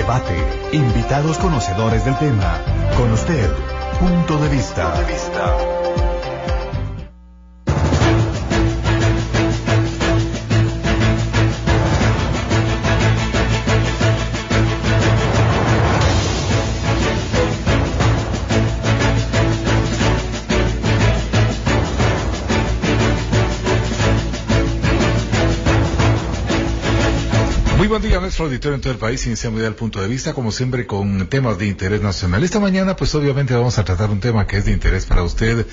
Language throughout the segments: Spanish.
debate, invitados conocedores del tema. Con usted, punto de vista. Muy buen día, nuestro auditorio en todo el país. Iniciamos ya el punto de vista, como siempre, con temas de interés nacional. Esta mañana, pues obviamente vamos a tratar un tema que es de interés para usted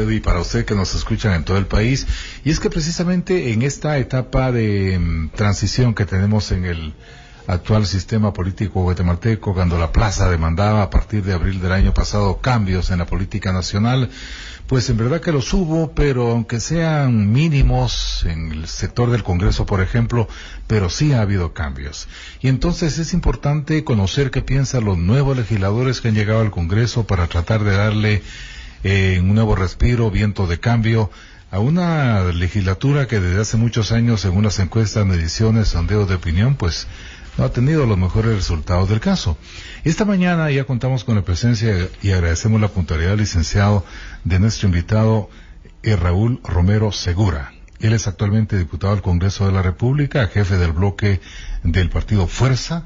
y para usted que nos escuchan en todo el país. Y es que precisamente en esta etapa de transición que tenemos en el actual sistema político guatemalteco, cuando la plaza demandaba a partir de abril del año pasado cambios en la política nacional, pues en verdad que los hubo, pero aunque sean mínimos en el sector del Congreso, por ejemplo, pero sí ha habido cambios. Y entonces es importante conocer qué piensan los nuevos legisladores que han llegado al Congreso para tratar de darle un nuevo respiro, viento de cambio a una legislatura que desde hace muchos años, según las encuestas, mediciones, sondeos de opinión, pues no ha tenido los mejores resultados del caso. Esta mañana ya contamos con la presencia y agradecemos la puntualidad del licenciado de nuestro invitado Raúl Romero Segura. Él es actualmente diputado al Congreso de la República, jefe del bloque del partido Fuerza.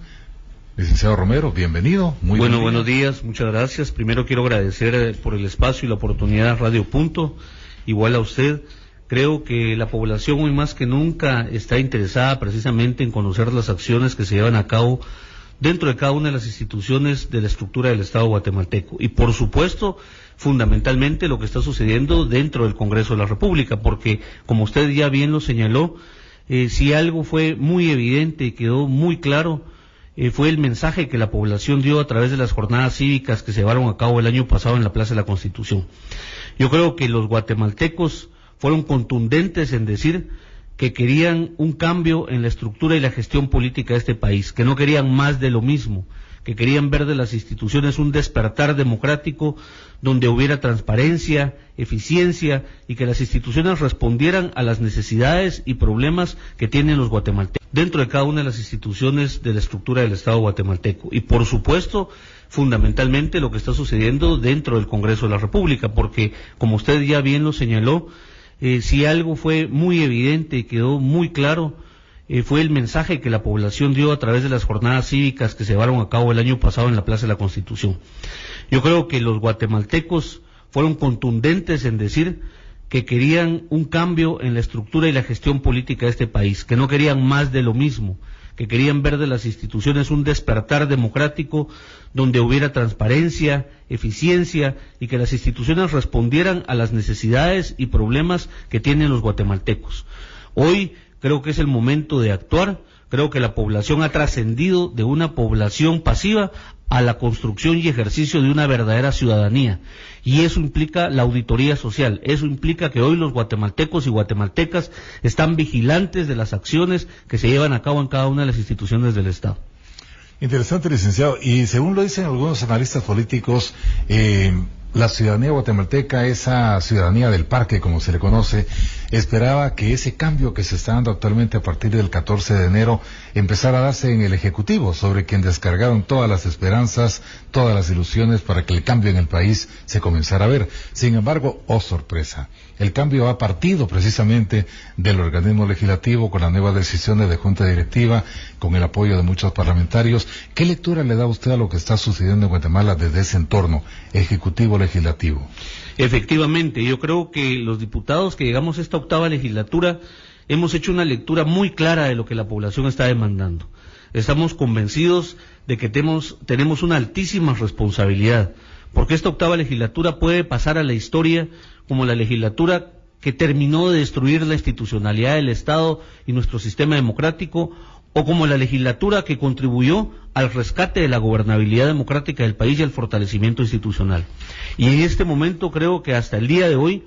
Licenciado Romero, bienvenido. Buenos días, muchas gracias. Primero quiero agradecer por el espacio y la oportunidad a Radio Punto, igual a usted. Creo que la población hoy más que nunca está interesada precisamente en conocer las acciones que se llevan a cabo dentro de cada una de las instituciones de la estructura del Estado guatemalteco. Y por supuesto, fundamentalmente lo que está sucediendo dentro del Congreso de la República, porque como usted ya bien lo señaló, si algo fue muy evidente y quedó muy claro, fue el mensaje que la población dio a través de las jornadas cívicas que se llevaron a cabo el año pasado en la Plaza de la Constitución. Yo creo que los guatemaltecos fueron contundentes en decir que querían un cambio en la estructura y la gestión política de este país, que no querían más de lo mismo, que querían ver de las instituciones un despertar democrático donde hubiera transparencia, eficiencia y que las instituciones respondieran a las necesidades y problemas que tienen los guatemaltecos dentro de cada una de las instituciones de la estructura del Estado guatemalteco. Y por supuesto, fundamentalmente lo que está sucediendo dentro del Congreso de la República, porque como usted ya bien lo señaló, si algo fue muy evidente y quedó muy claro, fue el mensaje que la población dio a través de las jornadas cívicas que se llevaron a cabo el año pasado en la Plaza de la Constitución. Yo creo que los guatemaltecos fueron contundentes en decir que querían un cambio en la estructura y la gestión política de este país, que no querían más de lo mismo, que querían ver de las instituciones un despertar democrático donde hubiera transparencia, eficiencia y que las instituciones respondieran a las necesidades y problemas que tienen los guatemaltecos. Hoy creo que es el momento de actuar. Creo que la población ha trascendido de una población pasiva a la construcción y ejercicio de una verdadera ciudadanía. Y eso implica la auditoría social, eso implica que hoy los guatemaltecos y guatemaltecas están vigilantes de las acciones que se llevan a cabo en cada una de las instituciones del Estado. Interesante, licenciado. Y según lo dicen algunos analistas políticos, la ciudadanía guatemalteca, esa ciudadanía del parque, como se le conoce, esperaba que ese cambio que se está dando actualmente a partir del 14 de enero empezara a darse en el Ejecutivo, sobre quien descargaron todas las esperanzas, todas las ilusiones para que el cambio en el país se comenzara a ver. Sin embargo, oh sorpresa, el cambio ha partido precisamente del organismo legislativo con las nuevas decisiones de junta directiva, con el apoyo de muchos parlamentarios. ¿Qué lectura le da usted a lo que está sucediendo en Guatemala desde ese entorno ejecutivo-legislativo? Efectivamente, yo creo que los diputados que llegamos a esta octava legislatura hemos hecho una lectura muy clara de lo que la población está demandando. Estamos convencidos de que tenemos una altísima responsabilidad, porque esta octava legislatura puede pasar a la historia como la legislatura que terminó de destruir la institucionalidad del Estado y nuestro sistema democrático, o como la legislatura que contribuyó al rescate de la gobernabilidad democrática del país y al fortalecimiento institucional. Y en este momento creo que hasta el día de hoy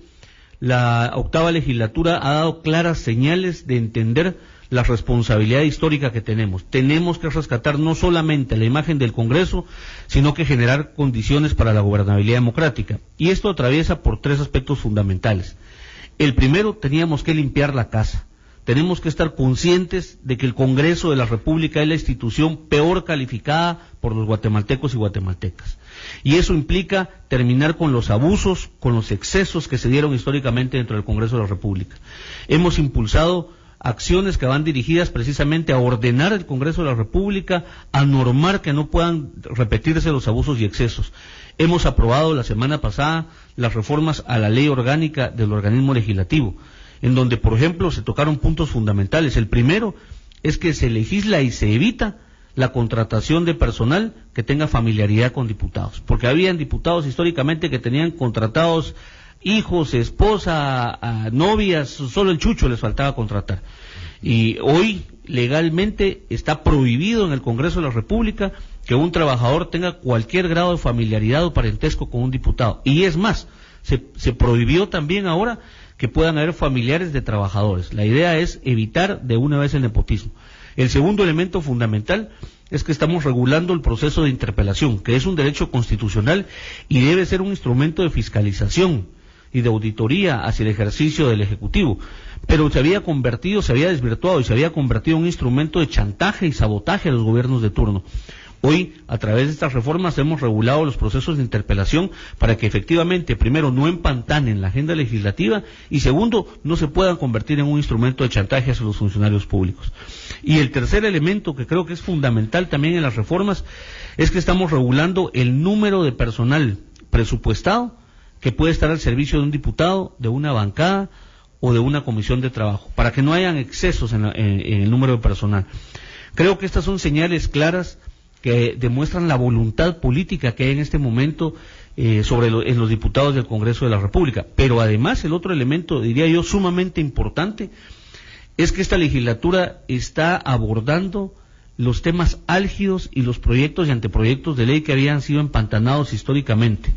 la octava legislatura ha dado claras señales de entender la responsabilidad histórica que tenemos. Tenemos que rescatar no solamente la imagen del Congreso, sino que generar condiciones para la gobernabilidad democrática. Y esto atraviesa por tres aspectos fundamentales. El primero, teníamos que limpiar la casa. tenemos que estar conscientes de que el Congreso de la República es la institución peor calificada por los guatemaltecos y guatemaltecas. Y eso implica terminar con los abusos, con los excesos que se dieron históricamente dentro del Congreso de la República. Hemos impulsado acciones que van dirigidas precisamente a ordenar el Congreso de la República, a normar que no puedan repetirse los abusos y excesos. Hemos aprobado la semana pasada las reformas a la ley orgánica del organismo legislativo, en donde, por ejemplo, se tocaron puntos fundamentales. El primero es que se legisla y se evita la contratación de personal que tenga familiaridad con diputados, porque habían diputados históricamente que tenían contratados hijos, esposa, novias, solo el chucho les faltaba contratar. Y hoy legalmente está prohibido en el Congreso de la República que un trabajador tenga cualquier grado de familiaridad o parentesco con un diputado. Y es más, se prohibió también ahora que puedan haber familiares de trabajadores. La idea es evitar de una vez el nepotismo. El segundo elemento fundamental es que estamos regulando el proceso de interpelación, que es un derecho constitucional y debe ser un instrumento de fiscalización y de auditoría hacia el ejercicio del Ejecutivo, pero se había desvirtuado y se había convertido en un instrumento de chantaje y sabotaje a los gobiernos de turno. Hoy, a través de estas reformas, hemos regulado los procesos de interpelación para que efectivamente, primero, no empantanen la agenda legislativa y segundo, no se puedan convertir en un instrumento de chantaje hacia los funcionarios públicos. Y el tercer elemento que creo que es fundamental también en las reformas es que estamos regulando el número de personal presupuestado que puede estar al servicio de un diputado, de una bancada o de una comisión de trabajo, para que no hayan excesos en el número de personal. Creo que estas son señales claras que demuestran la voluntad política que hay en este momento en los diputados del Congreso de la República. Pero además el otro elemento, diría yo, sumamente importante, es que esta legislatura está abordando los temas álgidos y los proyectos y anteproyectos de ley que habían sido empantanados históricamente,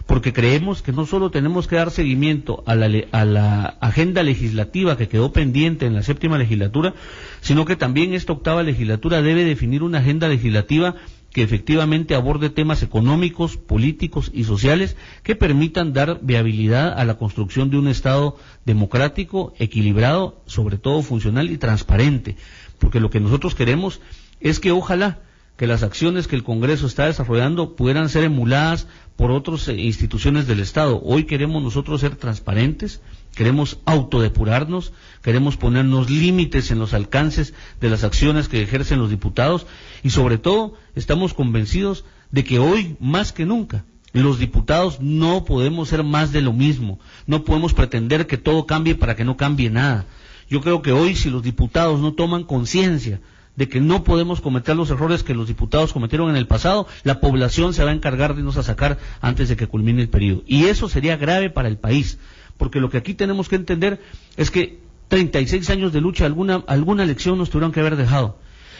porque creemos que no solo tenemos que dar seguimiento a la agenda legislativa que quedó pendiente en la 7ª legislatura, sino que también esta 8ª legislatura debe definir una agenda legislativa que efectivamente aborde temas económicos, políticos y sociales que permitan dar viabilidad a la construcción de un Estado democrático, equilibrado, sobre todo funcional y transparente, porque lo que nosotros queremos es que ojalá que las acciones que el Congreso está desarrollando pudieran ser emuladas por otras instituciones del Estado. Hoy queremos nosotros ser transparentes, queremos autodepurarnos, queremos ponernos límites en los alcances de las acciones que ejercen los diputados y sobre todo estamos convencidos de que hoy más que nunca los diputados no podemos ser más de lo mismo, no podemos pretender que todo cambie para que no cambie nada. Yo creo que hoy si los diputados no toman conciencia de que no podemos cometer los errores que los diputados cometieron en el pasado, la población se va a encargar de irnos a sacar antes de que culmine el periodo. Y eso sería grave para el país, porque lo que aquí tenemos que entender es que 36 años de lucha, alguna lección nos tuvieron que haber dejado.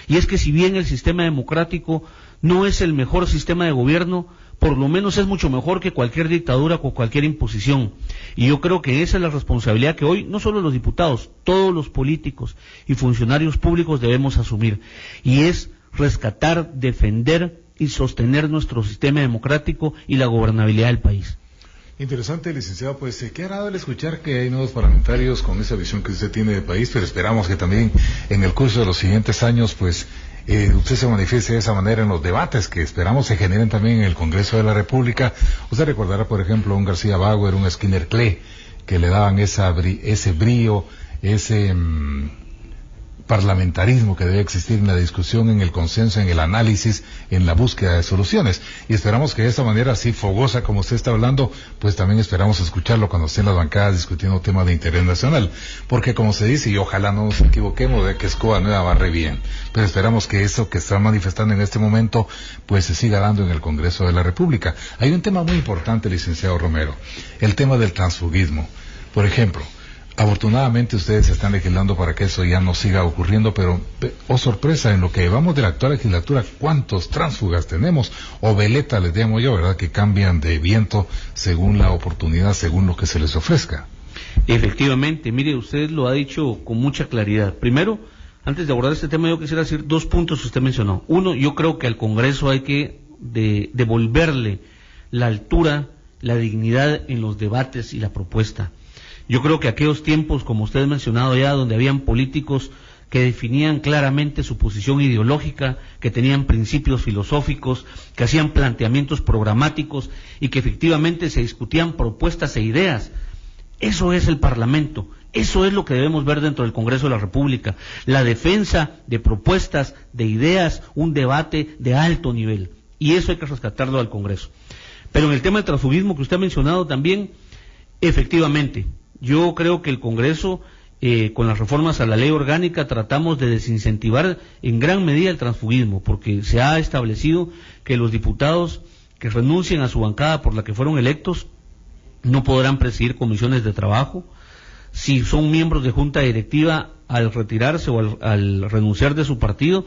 Y es que si bien el sistema democrático no es el mejor sistema de gobierno, por lo menos es mucho mejor que cualquier dictadura o cualquier imposición. Y yo creo que esa es la responsabilidad que hoy, no solo los diputados, todos los políticos y funcionarios públicos debemos asumir. Y es rescatar, defender y sostener nuestro sistema democrático y la gobernabilidad del país. Interesante, licenciado, pues qué agradable escuchar que hay nuevos parlamentarios con esa visión que usted tiene de país, pero esperamos que también en el curso de los siguientes años, pues usted se manifieste de esa manera en los debates que esperamos se generen también en el Congreso de la República. Usted recordará, por ejemplo, a un García Bauer, un Skinner Klee, que le daban ese brío, ese parlamentarismo que debe existir en la discusión, en el consenso, en el análisis, en la búsqueda de soluciones. Y esperamos que de esta manera así fogosa como usted está hablando, pues también esperamos escucharlo cuando esté en las bancadas discutiendo temas de interés nacional. Porque como se dice, y ojalá no nos equivoquemos, de que escoba nueva barre bien. Pero esperamos que eso que están manifestando en este momento, pues se siga dando en el Congreso de la República. Hay un tema muy importante, licenciado Romero, el tema del transfugismo. Por ejemplo, afortunadamente ustedes están legislando para que eso ya no siga ocurriendo, pero, oh sorpresa, en lo que llevamos de la actual legislatura, ¿cuántos tránsfugas tenemos? O veletas, les llamo yo, ¿verdad? Que cambian de viento según la oportunidad, según lo que se les ofrezca. Efectivamente, mire, usted lo ha dicho con mucha claridad. Primero, antes de abordar este tema, yo quisiera decir 2 puntos que usted mencionó. Uno, yo creo que al Congreso hay que devolverle la altura, la dignidad en los debates y la propuesta. Yo creo que aquellos tiempos, como usted ha mencionado ya, donde habían políticos que definían claramente su posición ideológica, que tenían principios filosóficos, que hacían planteamientos programáticos y que efectivamente se discutían propuestas e ideas. Eso es el Parlamento, eso es lo que debemos ver dentro del Congreso de la República, la defensa de propuestas, de ideas, un debate de alto nivel, y eso hay que rescatarlo al Congreso. Pero en el tema del transfugismo que usted ha mencionado también, efectivamente, yo creo que el Congreso, con las reformas a la ley orgánica, tratamos de desincentivar en gran medida el transfugismo, porque se ha establecido que los diputados que renuncien a su bancada por la que fueron electos no podrán presidir comisiones de trabajo. Si son miembros de junta directiva, al retirarse o al renunciar de su partido,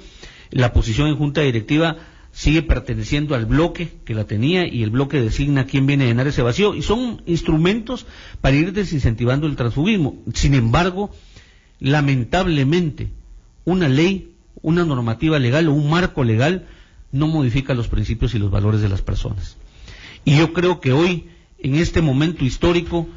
la posición en junta directiva sigue perteneciendo al bloque que la tenía y el bloque designa quién viene a llenar ese vacío, y son instrumentos para ir desincentivando el transfugismo. Sin embargo, lamentablemente, una ley, una normativa legal o un marco legal no modifica los principios y los valores de las personas. Y yo creo que hoy, en este momento histórico,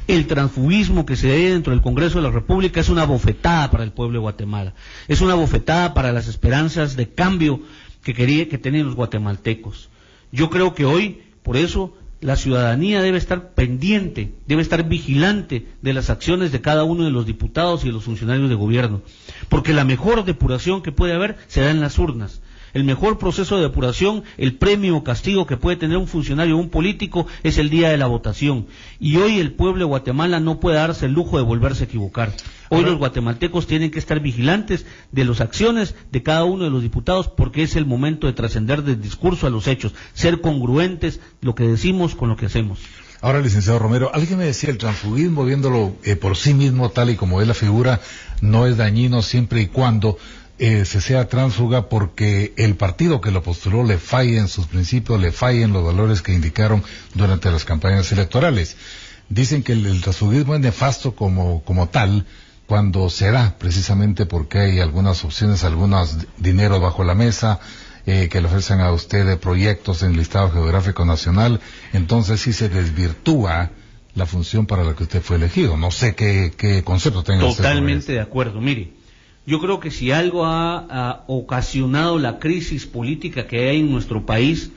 el transfugismo que se ve dentro del Congreso de la República es una bofetada para el pueblo de Guatemala, es una bofetada para las esperanzas de cambio que tenían los guatemaltecos. Yo creo que hoy, por eso, la ciudadanía debe estar pendiente, debe estar vigilante de las acciones de cada uno de los diputados y de los funcionarios de gobierno, porque la mejor depuración que puede haber se da en las urnas. El mejor proceso de depuración, el premio o castigo que puede tener un funcionario o un político es el día de la votación. Y hoy el pueblo de Guatemala no puede darse el lujo de volverse a equivocar. Hoy los guatemaltecos tienen que estar vigilantes de las acciones de cada uno de los diputados, porque es el momento de trascender del discurso a los hechos, ser congruentes lo que decimos con lo que hacemos. Ahora, licenciado Romero, alguien me decía, el transfugismo, viéndolo por sí mismo, tal y como es la figura, no es dañino siempre y cuando se sea tránsfuga porque el partido que lo postuló le falle en sus principios, le falle en los valores que indicaron durante las campañas electorales. Dicen que el transfugismo es nefasto como tal cuando se da, precisamente porque hay algunas opciones, algunos dineros bajo la mesa, que le ofrecen a usted de proyectos en el listado geográfico nacional, entonces sí se desvirtúa la función para la que usted fue elegido. No sé qué concepto tenga usted. Totalmente de acuerdo. Mire, yo creo que si algo ha ocasionado la crisis política que hay en nuestro país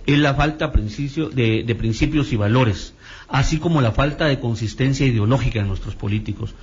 es la falta de principios y valores, así como la falta de consistencia ideológica en nuestros políticos.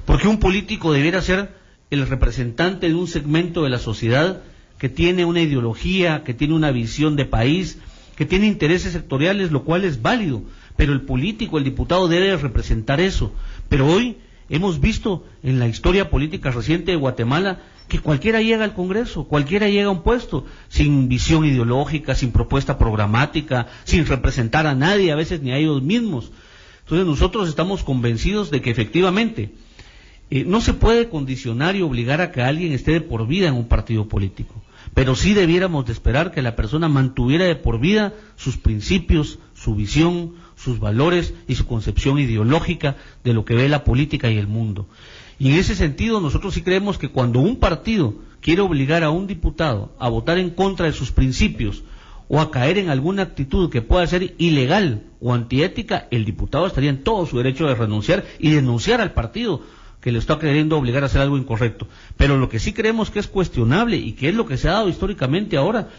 Porque un político debiera ser el representante de un segmento de la sociedad que tiene una ideología, que tiene una visión de país, que tiene intereses sectoriales, lo cual es válido, pero el político, el diputado debe representar eso. Pero hoy hemos visto en la historia política reciente de Guatemala que cualquiera llega al Congreso, cualquiera llega a un puesto, sin visión ideológica, sin propuesta programática, sin representar a nadie, a veces ni a ellos mismos. Entonces nosotros estamos convencidos de que efectivamente no se puede condicionar y obligar a que alguien esté de por vida en un partido político, pero sí debiéramos de esperar que la persona mantuviera de por vida sus principios, su visión, sus valores y su concepción ideológica de lo que ve la política y el mundo. Y en ese sentido nosotros sí creemos que cuando un partido quiere obligar a un diputado a votar en contra de sus principios o a caer en alguna actitud que pueda ser ilegal o antiética, el diputado estaría en todo su derecho de renunciar y denunciar al partido que le está queriendo obligar a hacer algo incorrecto. Pero lo que sí creemos que es cuestionable y que es lo que se ha dado históricamente ahora,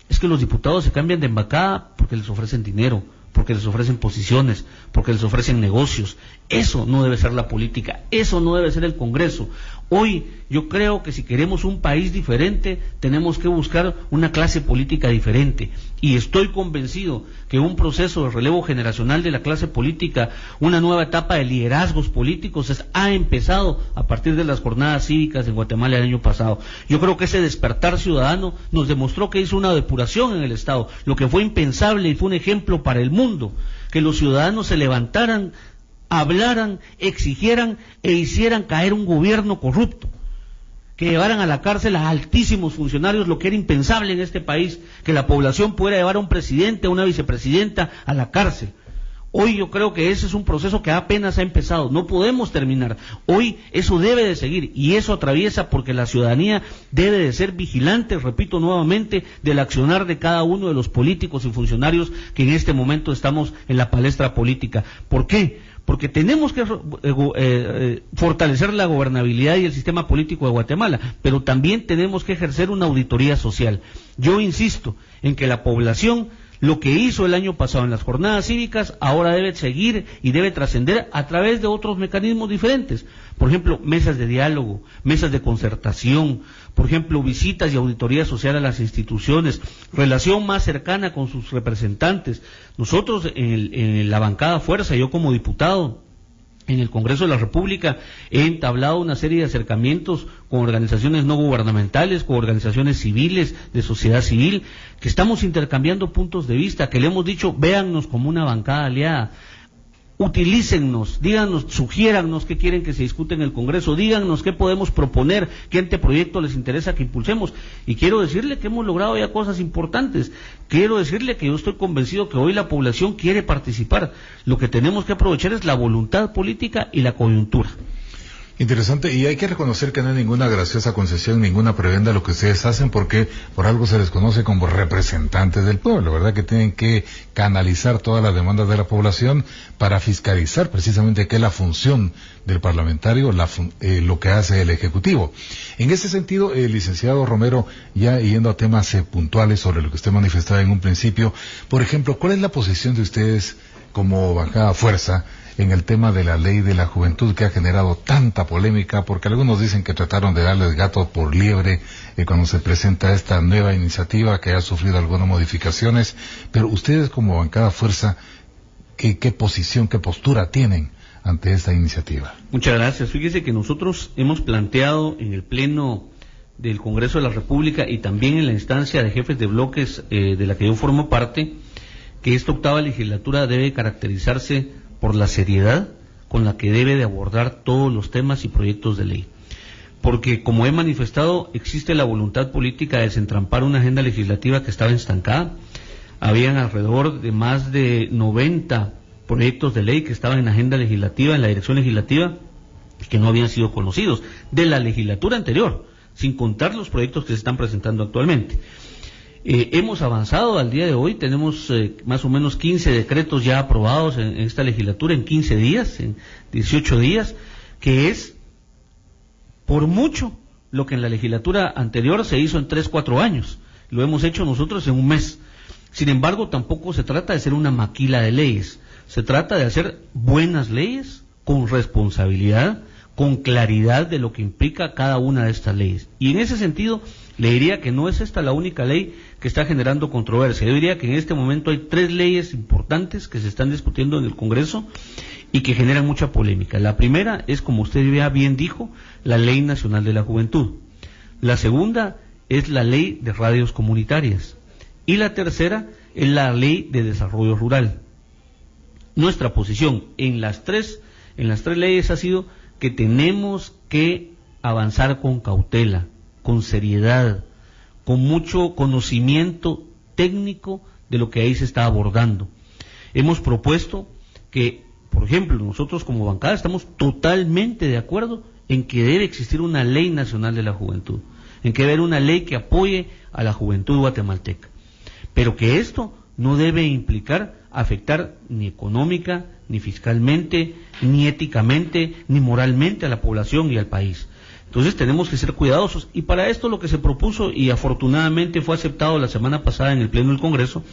es que los diputados se cambian de embajada porque les ofrecen dinero, porque les ofrecen posiciones, porque les ofrecen negocios. Eso no debe ser la política, eso no debe ser el Congreso. Hoy yo creo que si queremos un país diferente, tenemos que buscar una clase política diferente. Y estoy convencido que un proceso de relevo generacional de la clase política, una nueva etapa de liderazgos políticos, ha empezado a partir de las jornadas cívicas en Guatemala el año pasado. Yo creo que ese despertar ciudadano nos demostró que hizo una depuración en el Estado, lo que fue impensable y fue un ejemplo para el mundo, que los ciudadanos se levantaran, hablaran, exigieran e hicieran caer un gobierno corrupto, que llevaran a la cárcel a altísimos funcionarios, lo que era impensable en este país, que la población pudiera llevar a un presidente, a una vicepresidenta a la cárcel. Hoy yo creo que ese es un proceso que apenas ha empezado, no podemos terminar. Hoy eso debe de seguir y eso atraviesa porque la ciudadanía debe de ser vigilante, repito nuevamente, del accionar de cada uno de los políticos y funcionarios que en este momento estamos en la palestra política. ¿Por qué? porque tenemos que fortalecer la gobernabilidad y el sistema político de Guatemala, pero también tenemos que ejercer una auditoría social. Yo insisto en que la población, lo que hizo el año pasado en las jornadas cívicas, ahora debe seguir y debe trascender a través de otros mecanismos diferentes. Por ejemplo, mesas de diálogo, mesas de concertación, por ejemplo, visitas y auditoría social a las instituciones, relación más cercana con sus representantes. Nosotros en la bancada Fuerza, yo como diputado en el Congreso de la República, he entablado una serie de acercamientos con organizaciones no gubernamentales, con organizaciones civiles, de sociedad civil, que estamos intercambiando puntos de vista, que le hemos dicho, véannos como una bancada aliada, utilícennos, díganos, sugiérannos qué quieren que se discute en el Congreso, díganos qué podemos proponer, qué anteproyecto les interesa que impulsemos. Y quiero decirle que hemos logrado ya cosas importantes. Quiero decirle que yo estoy convencido que hoy la población quiere participar. Lo que tenemos que aprovechar es la voluntad política y la coyuntura. Interesante, y hay que reconocer que no hay ninguna graciosa concesión, ninguna prebenda lo que ustedes hacen, porque por algo se les conoce como representantes del pueblo, ¿verdad? Que tienen que canalizar todas las demandas de la población para fiscalizar precisamente qué es la función del parlamentario, lo que hace el Ejecutivo. En ese sentido, licenciado Romero, ya yendo a temas puntuales sobre lo que usted manifestaba en un principio, por ejemplo, ¿cuál es la posición de ustedes como bancada Fuerza en el tema de la ley de la juventud que ha generado tanta polémica? Porque algunos dicen que trataron de darles gato por liebre cuando se presenta esta nueva iniciativa que ha sufrido algunas modificaciones, pero ustedes como bancada Fuerza, ¿qué posición, qué postura tienen ante esta iniciativa? Muchas gracias. Fíjese que nosotros hemos planteado en el Pleno del Congreso de la República y también en la instancia de jefes de bloques de la que yo formo parte, que esta octava legislatura debe caracterizarse por la seriedad con la que debe de abordar todos los temas y proyectos de ley. Porque, como he manifestado, existe la voluntad política de desentrampar una agenda legislativa que estaba estancada. Habían alrededor de más de 90 proyectos de ley que estaban en la agenda legislativa, en la dirección legislativa, que no habían sido conocidos de la legislatura anterior, sin contar los proyectos que se están presentando actualmente. Hemos avanzado al día de hoy, tenemos más o menos 15 decretos ya aprobados en esta legislatura en 15 días, en 18 días, que es por mucho lo que en la legislatura anterior se hizo en 3-4 años. Lo hemos hecho nosotros en un mes. Sin embargo, tampoco se trata de ser una maquila de leyes, se trata de hacer buenas leyes con responsabilidad, con claridad de lo que implica cada una de estas leyes. Y en ese sentido, le diría que no es esta la única ley que está generando controversia. Yo diría que en este momento hay 3 leyes importantes que se están discutiendo en el Congreso y que generan mucha polémica. La primera es, como usted ya bien dijo, la Ley Nacional de la Juventud. La segunda es la Ley de Radios Comunitarias. Y la tercera es la Ley de Desarrollo Rural. Nuestra posición en las tres leyes ha sido que tenemos que avanzar con cautela, con seriedad, con mucho conocimiento técnico de lo que ahí se está abordando. Hemos propuesto que, por ejemplo, nosotros como bancada estamos totalmente de acuerdo en que debe existir una ley nacional de la juventud, en que debe haber una ley que apoye a la juventud guatemalteca, pero que esto no debe implicar afectar ni económica, ni fiscalmente, ni éticamente, ni moralmente a la población y al país. Entonces tenemos que ser cuidadosos, y para esto lo que se propuso, y afortunadamente fue aceptado la semana pasada en el Pleno del Congreso,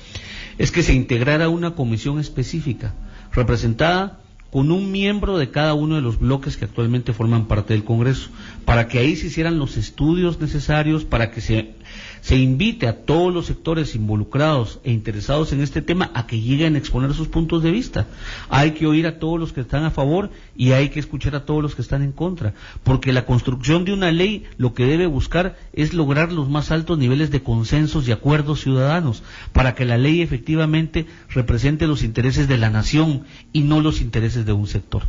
es que se integrara una comisión específica, representada con un miembro de cada uno de los bloques que actualmente forman parte del Congreso, para que ahí se hicieran los estudios necesarios, para que se invite a todos los sectores involucrados e interesados en este tema a que lleguen a exponer sus puntos de vista. Hay que oír a todos los que están a favor y hay que escuchar a todos los que están en contra, porque la construcción de una ley lo que debe buscar es lograr los más altos niveles de consensos y acuerdos ciudadanos, para que la ley efectivamente represente los intereses de la nación y no los intereses de un sector.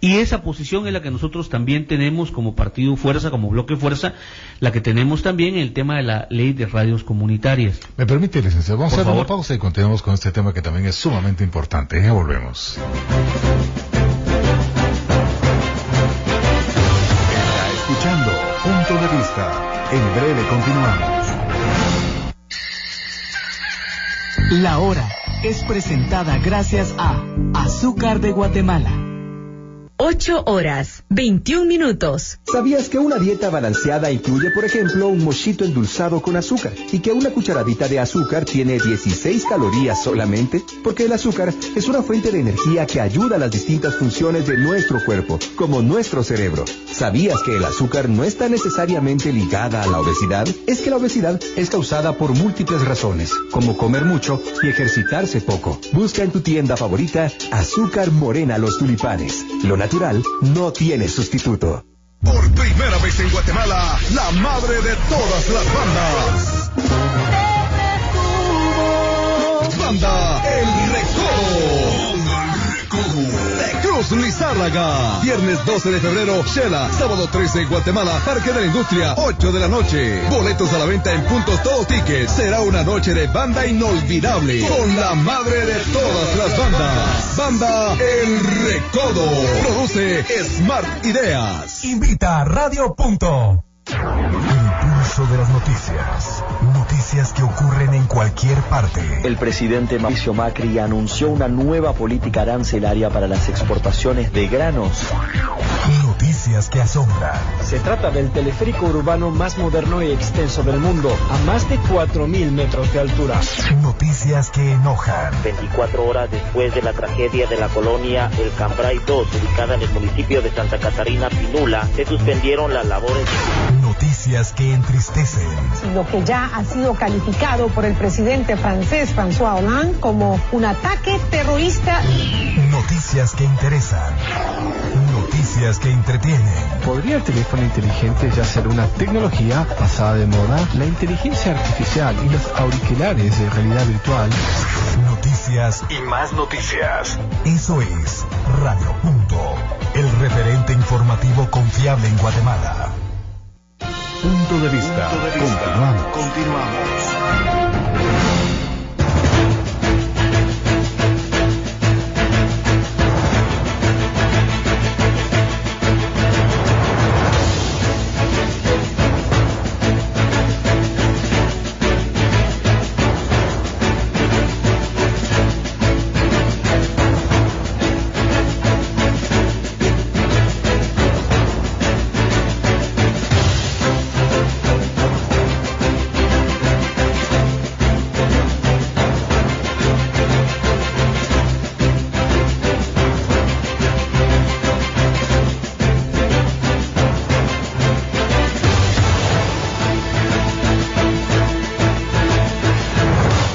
Y esa posición es la que nosotros también tenemos como Partido Fuerza, como Bloque Fuerza, la que tenemos también en el tema de la Ley de Radios Comunitarias. ¿Me permite, licenciado? Vamos a hacer una pausa y continuamos con este tema que también es sumamente importante. Ya volvemos. Está escuchando Punto de Vista. En breve continuamos. La Hora es presentada gracias a Azúcar de Guatemala. 8 horas, 21 minutos. ¿Sabías que una dieta balanceada incluye, por ejemplo, un mochito endulzado con azúcar? Y que una cucharadita de azúcar tiene 16 calorías solamente? Porque el azúcar es una fuente de energía que ayuda a las distintas funciones de nuestro cuerpo, como nuestro cerebro. ¿Sabías que el azúcar no está necesariamente ligada a la obesidad? Es que la obesidad es causada por múltiples razones, como comer mucho y ejercitarse poco. Busca en tu tienda favorita Azúcar Morena Los Tulipanes. Lo natural no tiene sustituto. Por primera vez en Guatemala, la madre de todas las bandas. Banda El Recodo. De Cruz Lizárraga. Viernes 12 de febrero, Shela. Sábado 13 en Guatemala, Parque de la Industria, 8 de la noche. Boletos a la venta en puntos Todo Tickets. Será una noche de banda inolvidable con la madre de todas las bandas. Banda El Recodo. Produce Smart Ideas. Invita a Radio Punto. El pulso de las noticias. Noticias que ocurren en cualquier parte. El presidente Mauricio Macri anunció una nueva política arancelaria para las exportaciones de granos. Noticias que asombran. Se trata del teleférico urbano más moderno y extenso del mundo, a más de 4.000 metros de altura. Noticias que enojan. 24 horas después de la tragedia de la colonia El Cambray 2, ubicada en el municipio de Santa Catarina, Pinula, se suspendieron las labores. Noticias que entristecen. Lo que ya ha sido calificado por el presidente francés François Hollande como un ataque terrorista. Noticias que interesan. Noticias que entretienen. ¿Podría el teléfono inteligente ya ser una tecnología pasada de moda? La inteligencia artificial y los auriculares de realidad virtual. Noticias y más noticias. Eso es Radio Punto, el referente informativo confiable en Guatemala. Punto de vista. Continuamos.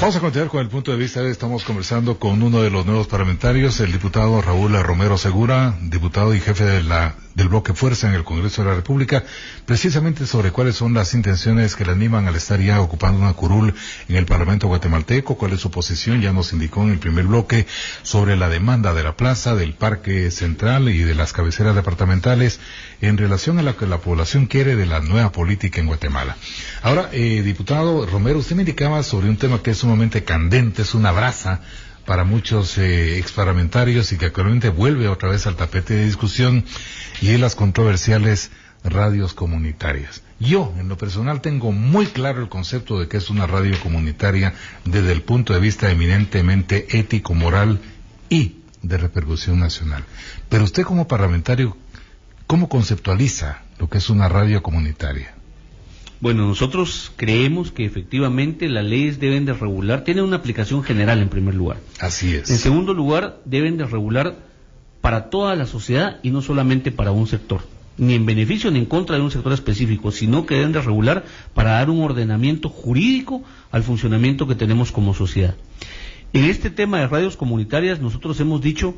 Vamos a continuar con el punto de vista. Estamos conversando con uno de los nuevos parlamentarios, el diputado Raúl Romero Segura, diputado y jefe del bloque Fuerza en el Congreso de la República, precisamente sobre cuáles son las intenciones que le animan al estar ya ocupando una curul en el Parlamento guatemalteco, cuál es su posición. Ya nos indicó en el primer bloque sobre la demanda de la plaza, del Parque Central y de las cabeceras departamentales en relación a lo que la población quiere de la nueva política en Guatemala. Ahora, diputado Romero, usted me indicaba sobre un tema que es sumamente candente, es una brasa para muchos exparlamentarios y que actualmente vuelve otra vez al tapete de discusión, y es las controversiales radios comunitarias. Yo, en lo personal, tengo muy claro el concepto de que es una radio comunitaria desde el punto de vista eminentemente ético, moral y de repercusión nacional. Pero usted como parlamentario, ¿cómo conceptualiza lo que es una radio comunitaria? Bueno, nosotros creemos que efectivamente las leyes deben de regular, tienen una aplicación general en primer lugar. Así es. En segundo lugar, deben de regular para toda la sociedad y no solamente para un sector, ni en beneficio ni en contra de un sector específico, sino que deben de regular para dar un ordenamiento jurídico al funcionamiento que tenemos como sociedad. En este tema de radios comunitarias, nosotros hemos dicho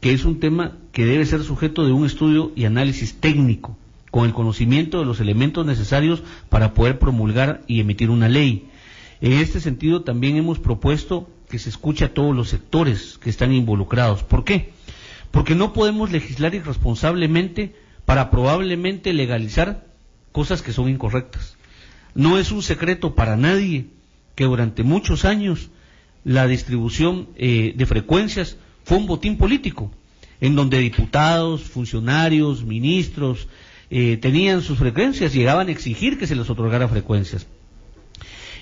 que es un tema que debe ser sujeto de un estudio y análisis técnico, con el conocimiento de los elementos necesarios para poder promulgar y emitir una ley. En este sentido, también hemos propuesto que se escuche a todos los sectores que están involucrados. ¿Por qué? Porque no podemos legislar irresponsablemente para probablemente legalizar cosas que son incorrectas. No es un secreto para nadie que durante muchos años la distribución de frecuencias fue un botín político, en donde diputados, funcionarios, ministros tenían sus frecuencias, llegaban a exigir que se les otorgara frecuencias.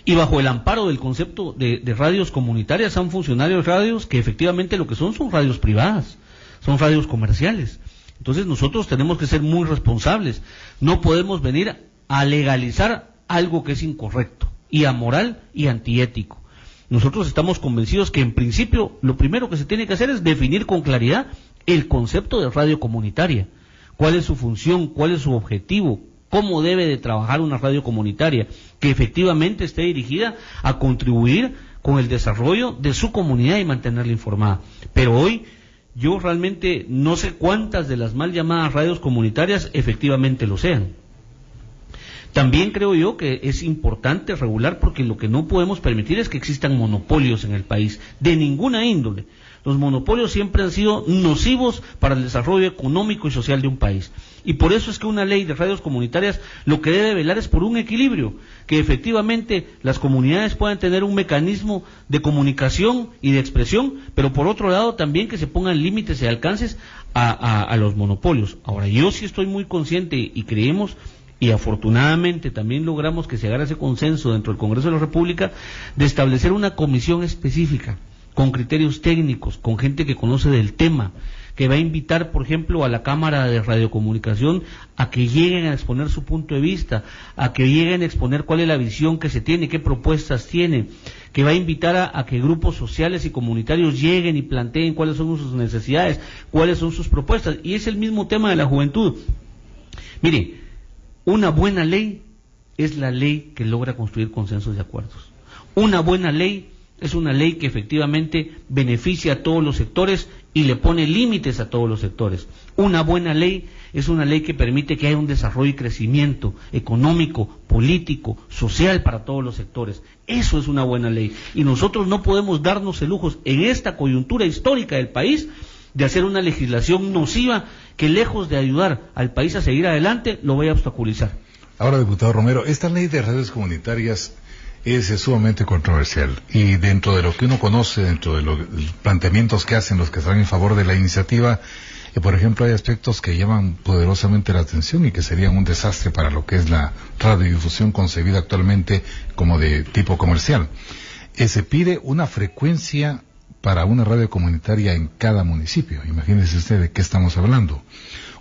Y bajo el amparo del concepto de radios comunitarias han funcionado radios que efectivamente lo que son radios privadas, son radios comerciales. Entonces nosotros tenemos que ser muy responsables. No podemos venir a legalizar algo que es incorrecto, y amoral y antiético. Nosotros estamos convencidos que en principio lo primero que se tiene que hacer es definir con claridad el concepto de radio comunitaria. ¿Cuál es su función? ¿Cuál es su objetivo? ¿Cómo debe de trabajar una radio comunitaria que efectivamente esté dirigida a contribuir con el desarrollo de su comunidad y mantenerla informada? Pero hoy yo realmente no sé cuántas de las mal llamadas radios comunitarias efectivamente lo sean. También creo yo que es importante regular, porque lo que no podemos permitir es que existan monopolios en el país, de ninguna índole. Los monopolios siempre han sido nocivos para el desarrollo económico y social de un país. Y por eso es que una ley de radios comunitarias lo que debe velar es por un equilibrio, que efectivamente las comunidades puedan tener un mecanismo de comunicación y de expresión, pero por otro lado también que se pongan límites y alcances a los monopolios. Ahora, yo sí estoy muy consciente y creemos, y afortunadamente también logramos que se haga ese consenso dentro del Congreso de la República, de establecer una comisión específica, con criterios técnicos, con gente que conoce del tema, que va a invitar, por ejemplo, a la Cámara de Radiocomunicación a que lleguen a exponer su punto de vista, a que lleguen a exponer cuál es la visión que se tiene, qué propuestas tiene, que va a invitar a que grupos sociales y comunitarios lleguen y planteen cuáles son sus necesidades, cuáles son sus propuestas. Y es el mismo tema de la juventud. Mire, una buena ley es la ley que logra construir consensos y acuerdos. Una buena ley es una ley que efectivamente beneficia a todos los sectores y le pone límites a todos los sectores. Una buena ley es una ley que permite que haya un desarrollo y crecimiento económico, político, social para todos los sectores. Eso es una buena ley. Y nosotros no podemos darnos el lujo en esta coyuntura histórica del país de hacer una legislación nociva que, lejos de ayudar al país a seguir adelante, lo vaya a obstaculizar. Ahora, diputado Romero, esta ley de radios comunitarias es sumamente controversial, y dentro de lo que uno conoce, dentro de los planteamientos que hacen los que están en favor de la iniciativa, por ejemplo, hay aspectos que llaman poderosamente la atención y que serían un desastre para lo que es la radiodifusión concebida actualmente como de tipo comercial. Se pide una frecuencia para una radio comunitaria en cada municipio. Imagínese usted de qué estamos hablando.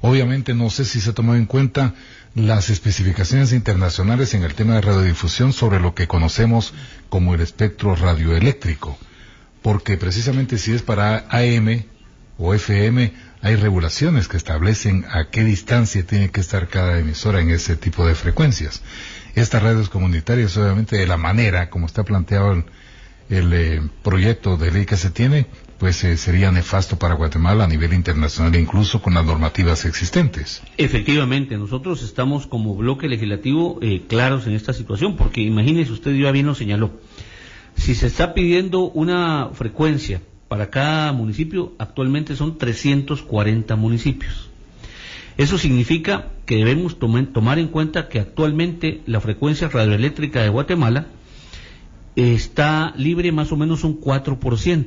Obviamente no sé si se ha tomado en cuenta las especificaciones internacionales en el tema de radiodifusión sobre lo que conocemos como el espectro radioeléctrico, porque precisamente si es para AM o FM, hay regulaciones que establecen a qué distancia tiene que estar cada emisora en ese tipo de frecuencias. Estas radios comunitarias, obviamente, de la manera como está planteado el proyecto de ley que se tiene, pues sería nefasto para Guatemala a nivel internacional, incluso con las normativas existentes. Efectivamente, nosotros estamos como bloque legislativo claros en esta situación, porque imagínese usted, ya bien lo señaló, si se está pidiendo una frecuencia para cada municipio, actualmente son 340 municipios. Eso significa que debemos tomar en cuenta que actualmente la frecuencia radioeléctrica de Guatemala está libre más o menos un 4%.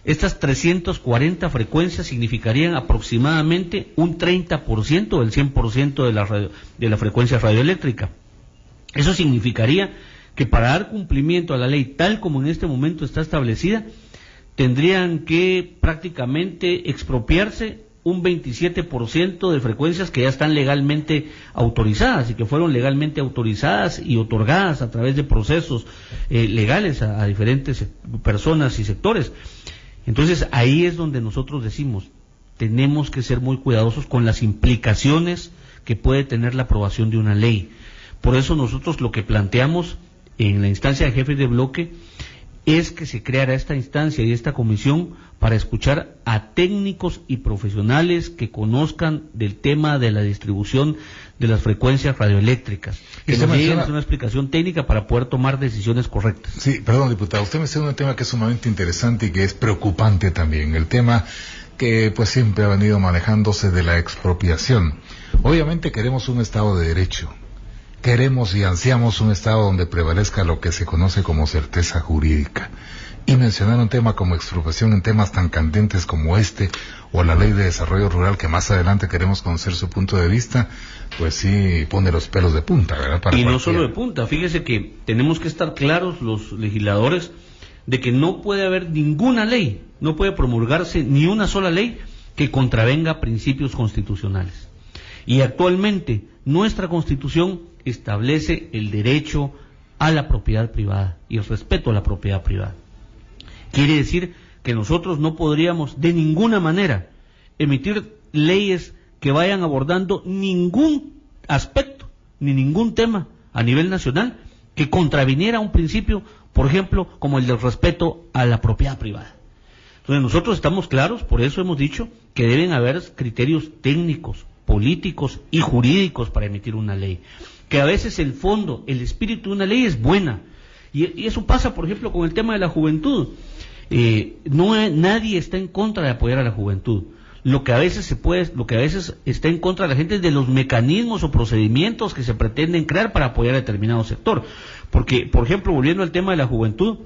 Estas 340 frecuencias significarían aproximadamente un 30% del 100% de la frecuencia radioeléctrica. Eso significaría que para dar cumplimiento a la ley tal como en este momento está establecida, tendrían que prácticamente expropiarse un 27% de frecuencias que ya están legalmente autorizadas y que fueron legalmente autorizadas y otorgadas a través de procesos legales a diferentes personas y sectores. Entonces ahí es donde nosotros decimos, tenemos que ser muy cuidadosos con las implicaciones que puede tener la aprobación de una ley. Por eso nosotros lo que planteamos en la instancia de jefes de bloque es que se creara esta instancia y esta comisión para escuchar a técnicos y profesionales que conozcan del tema de la distribución de las frecuencias radioeléctricas, que nos lleguen una explicación técnica para poder tomar decisiones correctas. Sí, perdón, diputado, usted menciona un tema que es sumamente interesante y que es preocupante también, el tema que pues siempre ha venido manejándose de la expropiación. Obviamente queremos un Estado de Derecho. Queremos y ansiamos un Estado donde prevalezca lo que se conoce como certeza jurídica. Y mencionar un tema como expropiación en temas tan candentes como este, o la Ley de Desarrollo Rural, que más adelante queremos conocer su punto de vista, pues sí pone los pelos de punta, ¿verdad? Y no solo de punta, fíjese que tenemos que estar claros los legisladores de que no puede haber ninguna ley, no puede promulgarse ni una sola ley que contravenga principios constitucionales. Y actualmente nuestra Constitución establece el derecho a la propiedad privada y el respeto a la propiedad privada. Quiere decir que nosotros no podríamos de ninguna manera emitir leyes que vayan abordando ningún aspecto ni ningún tema a nivel nacional que contraviniera un principio, por ejemplo, como el del respeto a la propiedad privada. Entonces nosotros estamos claros, por eso hemos dicho que deben haber criterios técnicos, políticos y jurídicos para emitir una ley. Que a veces el fondo, el espíritu de una ley es buena. Y eso pasa, por ejemplo, con el tema de la juventud. Nadie está en contra de apoyar a la juventud. Lo que a veces está en contra de la gente es de los mecanismos o procedimientos que se pretenden crear para apoyar a determinado sector. Porque, por ejemplo, volviendo al tema de la juventud,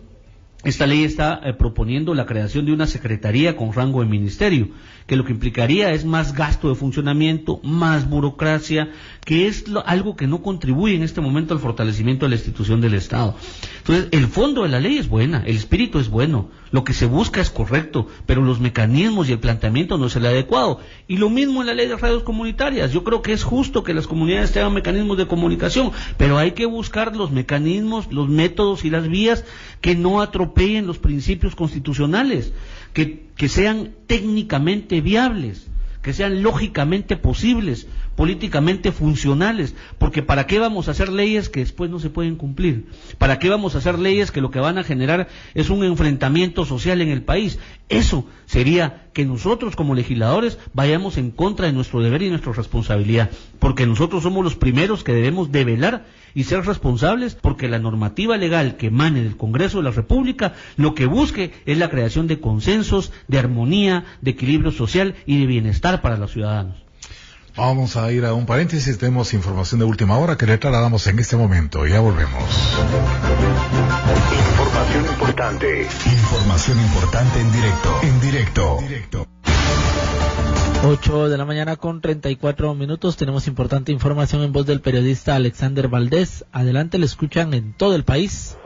esta ley está proponiendo la creación de una secretaría con rango de ministerio, que lo que implicaría es más gasto de funcionamiento, más burocracia, que es algo que no contribuye en este momento al fortalecimiento de la institución del Estado. Entonces, el fondo de la ley es buena, el espíritu es bueno, lo que se busca es correcto, pero los mecanismos y el planteamiento no es el adecuado. Y lo mismo en la ley de radios comunitarias. Yo creo que es justo que las comunidades tengan mecanismos de comunicación, pero hay que buscar los mecanismos, los métodos y las vías que no atropellen los principios constitucionales, que sean técnicamente viables, que sean lógicamente posibles, políticamente funcionales, porque ¿para qué vamos a hacer leyes que después no se pueden cumplir? ¿Para qué vamos a hacer leyes que lo que van a generar es un enfrentamiento social en el país? Eso sería que nosotros como legisladores vayamos en contra de nuestro deber y nuestra responsabilidad, porque nosotros somos los primeros que debemos de velar y ser responsables porque la normativa legal que emane del Congreso de la República lo que busque es la creación de consensos, de armonía, de equilibrio social y de bienestar para los ciudadanos. Vamos a ir a un paréntesis, tenemos información de última hora que le trasladamos en este momento. Ya volvemos. Información importante. Información importante en directo. 8 de la mañana con 34 minutos. Tenemos importante información en voz del periodista Alexander Valdés. Adelante, le escuchan en todo el país.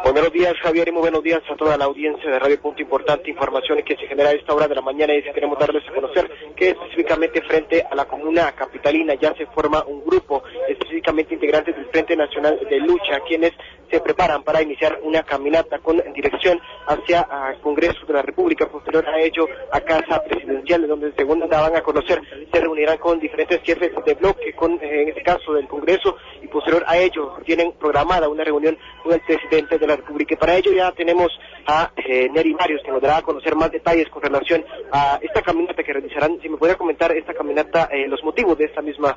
Buenos días, Javier, y muy buenos días a toda la audiencia de Radio Punto. Importante información que se genera a esta hora de la mañana y queremos darles a conocer que específicamente frente a la comuna capitalina ya se forma un grupo, específicamente integrantes del Frente Nacional de Lucha, quienes se preparan para iniciar una caminata con dirección hacia el Congreso de la República, posterior a ello a Casa Presidencial, donde según daban a conocer se reunirán con diferentes jefes de bloque, en este caso del Congreso, y posterior a ello tienen programada una reunión con el presidente de la República. Y para ello ya tenemos a Neri Marios, que nos dará a conocer más detalles con relación a esta caminata que realizarán. Si me pudiera comentar esta caminata, los motivos de esta misma.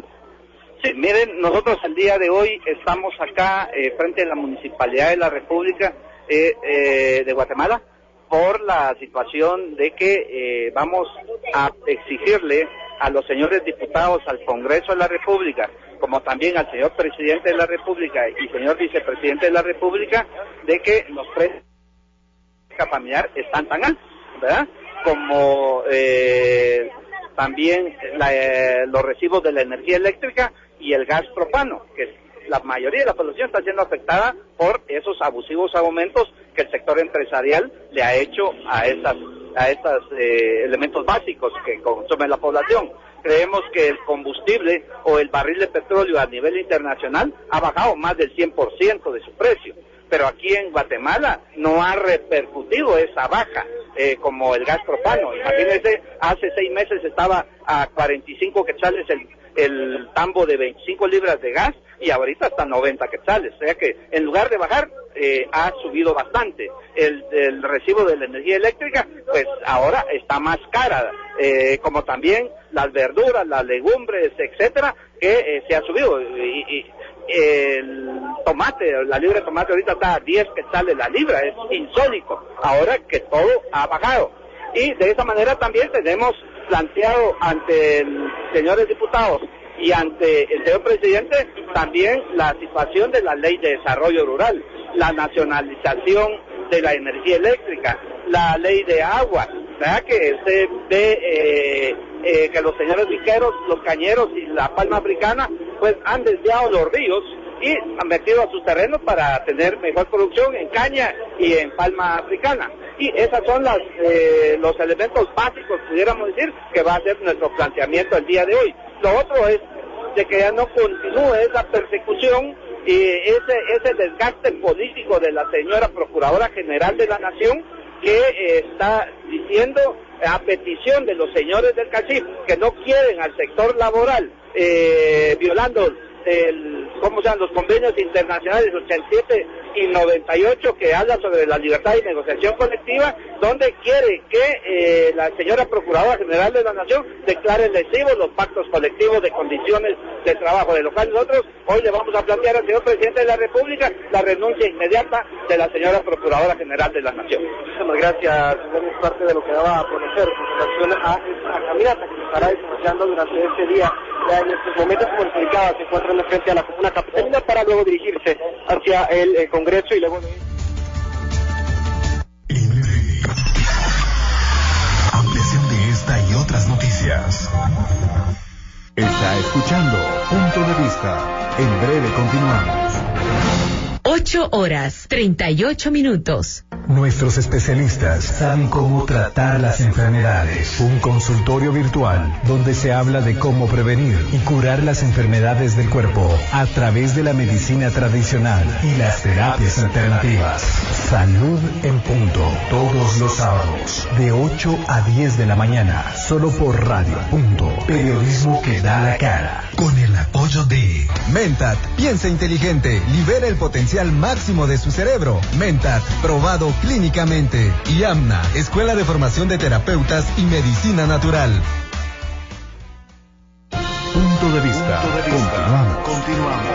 Sí, miren, nosotros el día de hoy estamos acá frente a la Municipalidad de la República de Guatemala por la situación de que vamos a exigirle a los señores diputados, al Congreso de la República, como también al señor Presidente de la República y señor Vicepresidente de la República, de que los precios familiar están tan altos, ¿verdad? Como también los recibos de la energía eléctrica y el gas propano, que la mayoría de la población está siendo afectada por esos abusivos aumentos que el sector empresarial le ha hecho a estos elementos básicos que consume la población. Creemos que el combustible o el barril de petróleo a nivel internacional ha bajado más del 100% de su precio, pero aquí en Guatemala no ha repercutido esa baja, como el gas propano. Imagínense, hace 6 meses estaba a 45 quetzales el tambo de 25 libras de gas y ahorita está a 90 quetzales, o sea que en lugar de bajar ha subido bastante. El recibo de la energía eléctrica pues ahora está más cara, como también las verduras, las legumbres, etcétera, que se ha subido. Y el tomate, la libra de tomate ahorita está a 10 quetzales la libra, es insólito, ahora que todo ha bajado. Y de esa manera también tenemos planteado ante los señores diputados y ante el señor presidente también la situación de la ley de desarrollo rural, la nacionalización de la energía eléctrica, la ley de agua, ¿verdad? Que se ve que los señores viqueros, los cañeros y la palma africana pues han desviado los ríos y han metido a sus terrenos para tener mejor producción en caña y en palma africana. Y esas son los elementos básicos, pudiéramos decir, que va a ser nuestro planteamiento el día de hoy. Lo otro es de que ya no continúe esa persecución y ese desgaste político de la señora Procuradora General de la Nación, que está diciendo a petición de los señores del CACIF que no quieren al sector laboral, violando los convenios internacionales 87 y 98 que habla sobre la libertad y negociación colectiva, donde quiere que la señora Procuradora General de la Nación declare lesivos los pactos colectivos de condiciones de trabajo, de lo cual nosotros hoy le vamos a plantear al señor Presidente de la República la renuncia inmediata de la señora Procuradora General de la Nación. Muchísimas gracias, es parte de lo que daba a conocer con relación a esta caminata que se estará desarrollando durante este día. Ya en estos momentos, como les indicaba, se encuentran de frente a la comuna capitalina para luego dirigirse hacia el Congreso y luego de... Ampliación de esta y otras noticias. Está escuchando Punto de Vista. En breve continuamos. 8:38. Nuestros especialistas saben cómo tratar las enfermedades. Un consultorio virtual donde se habla de cómo prevenir y curar las enfermedades del cuerpo a través de la medicina tradicional y las terapias alternativas. Salud en Punto, todos los sábados, de 8 a 10 de la mañana, solo por Radio Punto. Periodismo que da la cara. Con el apoyo de Mentat, piensa inteligente, libera el potencial máximo de su cerebro. Mentat, probado clínicamente. Y AMNA, Escuela de Formación de Terapeutas y Medicina Natural. Punto de Vista. Continuamos.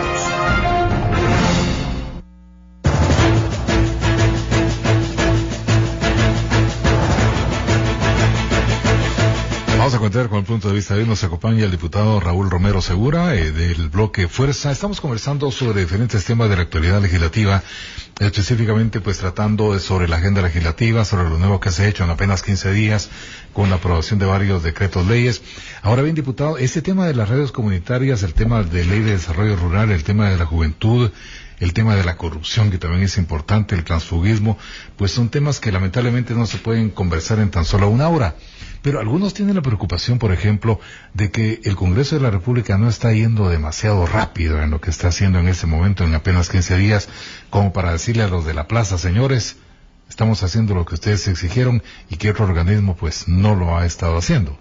Vamos a contar con el punto de vista de hoy. Nos acompaña el diputado Raúl Romero Segura, del bloque Fuerza. Estamos conversando sobre diferentes temas de la actualidad legislativa, específicamente pues tratando sobre la agenda legislativa, sobre lo nuevo que se ha hecho en apenas 15 días con la aprobación de varios decretos leyes. Ahora bien, diputado, este tema de las redes comunitarias, el tema de ley de desarrollo rural, el tema de la juventud, el tema de la corrupción, que también es importante, el transfugismo, pues son temas que lamentablemente no se pueden conversar en tan solo una hora. Pero algunos tienen la preocupación, por ejemplo, de que el Congreso de la República no está yendo demasiado rápido en lo que está haciendo en ese momento, en apenas 15 días, como para decirle a los de la plaza, señores, estamos haciendo lo que ustedes exigieron y que otro organismo pues no lo ha estado haciendo.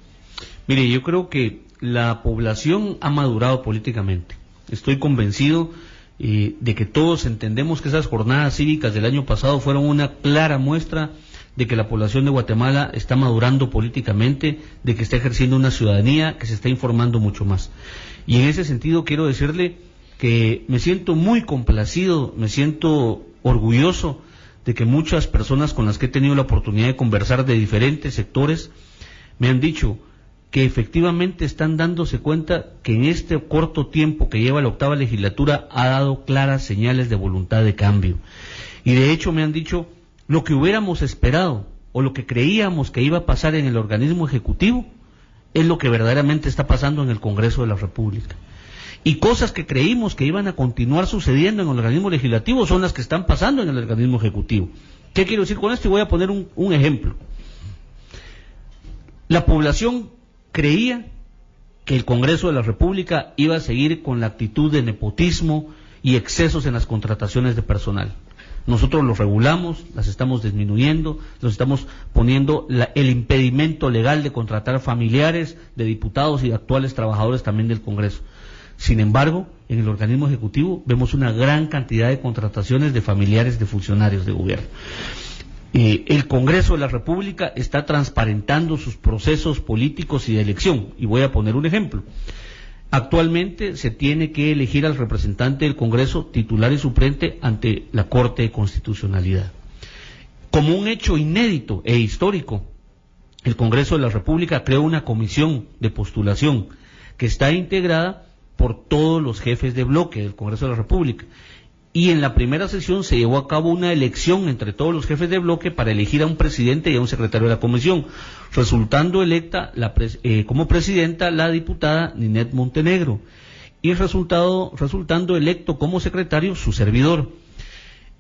Mire, yo creo que la población ha madurado políticamente. Estoy convencido de que todos entendemos que esas jornadas cívicas del año pasado fueron una clara muestra de que la población de Guatemala está madurando políticamente, de que está ejerciendo una ciudadanía, que se está informando mucho más. Y en ese sentido quiero decirle que me siento muy complacido, me siento orgulloso de que muchas personas con las que he tenido la oportunidad de conversar de diferentes sectores me han dicho que efectivamente están dándose cuenta que en este corto tiempo que lleva la octava legislatura ha dado claras señales de voluntad de cambio. Y de hecho me han dicho lo que hubiéramos esperado o lo que creíamos que iba a pasar en el organismo ejecutivo es lo que verdaderamente está pasando en el Congreso de la República. Y cosas que creímos que iban a continuar sucediendo en el organismo legislativo son las que están pasando en el organismo ejecutivo. ¿Qué quiero decir con esto? Y voy a poner un ejemplo. La población creía que el Congreso de la República iba a seguir con la actitud de nepotismo y excesos en las contrataciones de personal. Nosotros los regulamos, las estamos disminuyendo, los estamos poniendo el impedimento legal de contratar familiares de diputados y de actuales trabajadores también del Congreso. Sin embargo, en el organismo ejecutivo vemos una gran cantidad de contrataciones de familiares de funcionarios de gobierno. El Congreso de la República está transparentando sus procesos políticos y de elección. Y voy a poner un ejemplo. Actualmente se tiene que elegir al representante del Congreso titular y suplente ante la Corte de Constitucionalidad. Como un hecho inédito e histórico, el Congreso de la República creó una comisión de postulación que está integrada por todos los jefes de bloque del Congreso de la República. Y en la primera sesión se llevó a cabo una elección entre todos los jefes de bloque para elegir a un presidente y a un secretario de la comisión, resultando electa como presidenta la diputada Ninette Montenegro y resultando electo como secretario su servidor.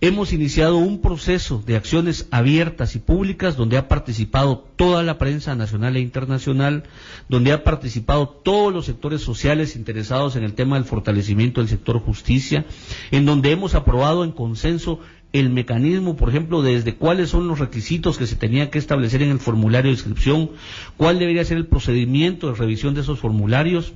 Hemos iniciado un proceso de acciones abiertas y públicas donde ha participado toda la prensa nacional e internacional, donde ha participado todos los sectores sociales interesados en el tema del fortalecimiento del sector justicia, en donde hemos aprobado en consenso el mecanismo, por ejemplo, desde cuáles son los requisitos que se tenían que establecer en el formulario de inscripción, cuál debería ser el procedimiento de revisión de esos formularios,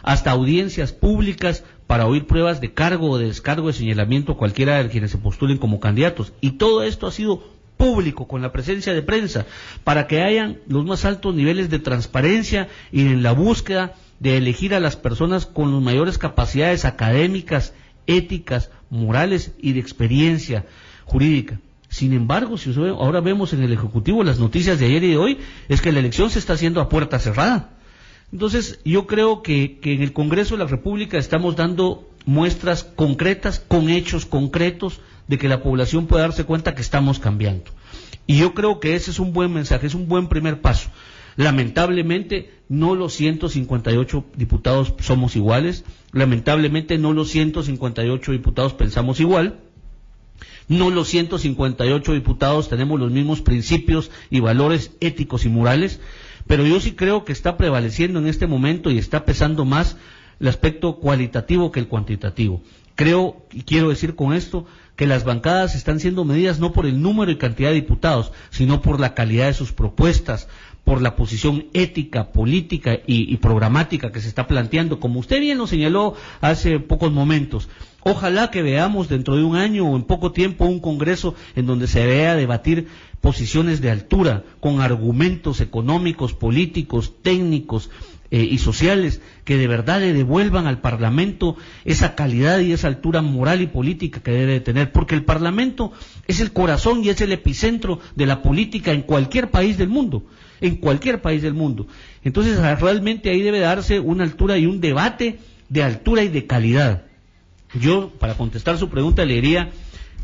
hasta audiencias públicas para oír pruebas de cargo o de descargo de señalamiento a cualquiera de quienes se postulen como candidatos. Y todo esto ha sido público, con la presencia de prensa, para que hayan los más altos niveles de transparencia y en la búsqueda de elegir a las personas con las mayores capacidades académicas, éticas, morales y de experiencia jurídica. Sin embargo, si ahora vemos en el Ejecutivo las noticias de ayer y de hoy, es que la elección se está haciendo a puerta cerrada. Entonces, yo creo que en el Congreso de la República estamos dando muestras concretas, con hechos concretos, de que la población puede darse cuenta que estamos cambiando. Y yo creo que ese es un buen mensaje, es un buen primer paso. Lamentablemente, no los 158 diputados somos iguales, lamentablemente no los 158 diputados pensamos igual, no los 158 diputados tenemos los mismos principios y valores éticos y morales, pero yo sí creo que está prevaleciendo en este momento y está pesando más el aspecto cualitativo que el cuantitativo. Creo, y quiero decir con esto, que las bancadas están siendo medidas no por el número y cantidad de diputados, sino por la calidad de sus propuestas, por la posición ética, política y programática que se está planteando, como usted bien lo señaló hace pocos momentos. Ojalá que veamos dentro de un año o en poco tiempo un congreso en donde se vea debatir posiciones de altura, con argumentos económicos, políticos, técnicos y sociales, que de verdad le devuelvan al Parlamento esa calidad y esa altura moral y política que debe de tener, porque el Parlamento es el corazón y es el epicentro de la política en cualquier país del mundo, en cualquier país del mundo. Entonces realmente ahí debe darse una altura y un debate de altura y de calidad. Yo, para contestar su pregunta, le diría,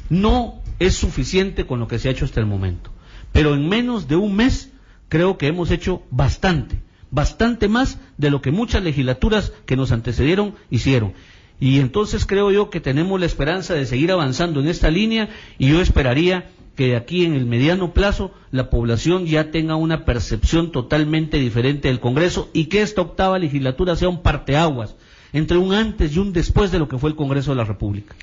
no es suficiente con lo que se ha hecho hasta el momento, pero en menos de un mes creo que hemos hecho bastante más de lo que muchas legislaturas que nos antecedieron hicieron. Y entonces creo yo que tenemos la esperanza de seguir avanzando en esta línea, y yo esperaría que de aquí en el mediano plazo la población ya tenga una percepción totalmente diferente del Congreso, y que esta octava legislatura sea un parteaguas entre un antes y un después de lo que fue el Congreso de la República.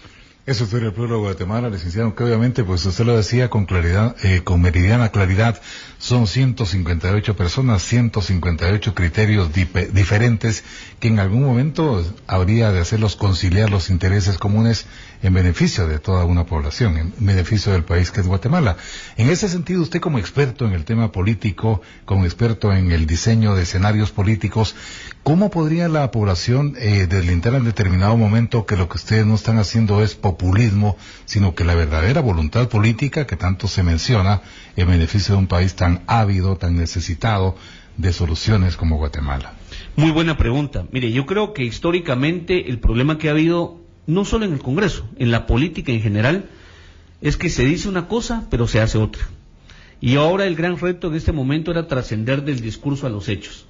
Eso es el pueblo de Guatemala, licenciado, que obviamente, pues usted lo decía con claridad, con meridiana claridad, son 158 personas, 158 criterios diferentes que en algún momento habría de hacerlos conciliar los intereses comunes en beneficio de toda una población, en beneficio del país que es Guatemala. En ese sentido, usted como experto en el tema político, como experto en el diseño de escenarios políticos, ¿cómo podría la población deslindar en determinado momento que lo que ustedes no están haciendo es populismo, sino que la verdadera voluntad política que tanto se menciona en beneficio de un país tan ávido, tan necesitado de soluciones como Guatemala? Muy buena pregunta. Mire, yo creo que históricamente el problema que ha habido, no solo en el Congreso, en la política en general, es que se dice una cosa, pero se hace otra. Y ahora el gran reto en este momento era trascender del discurso a los hechos.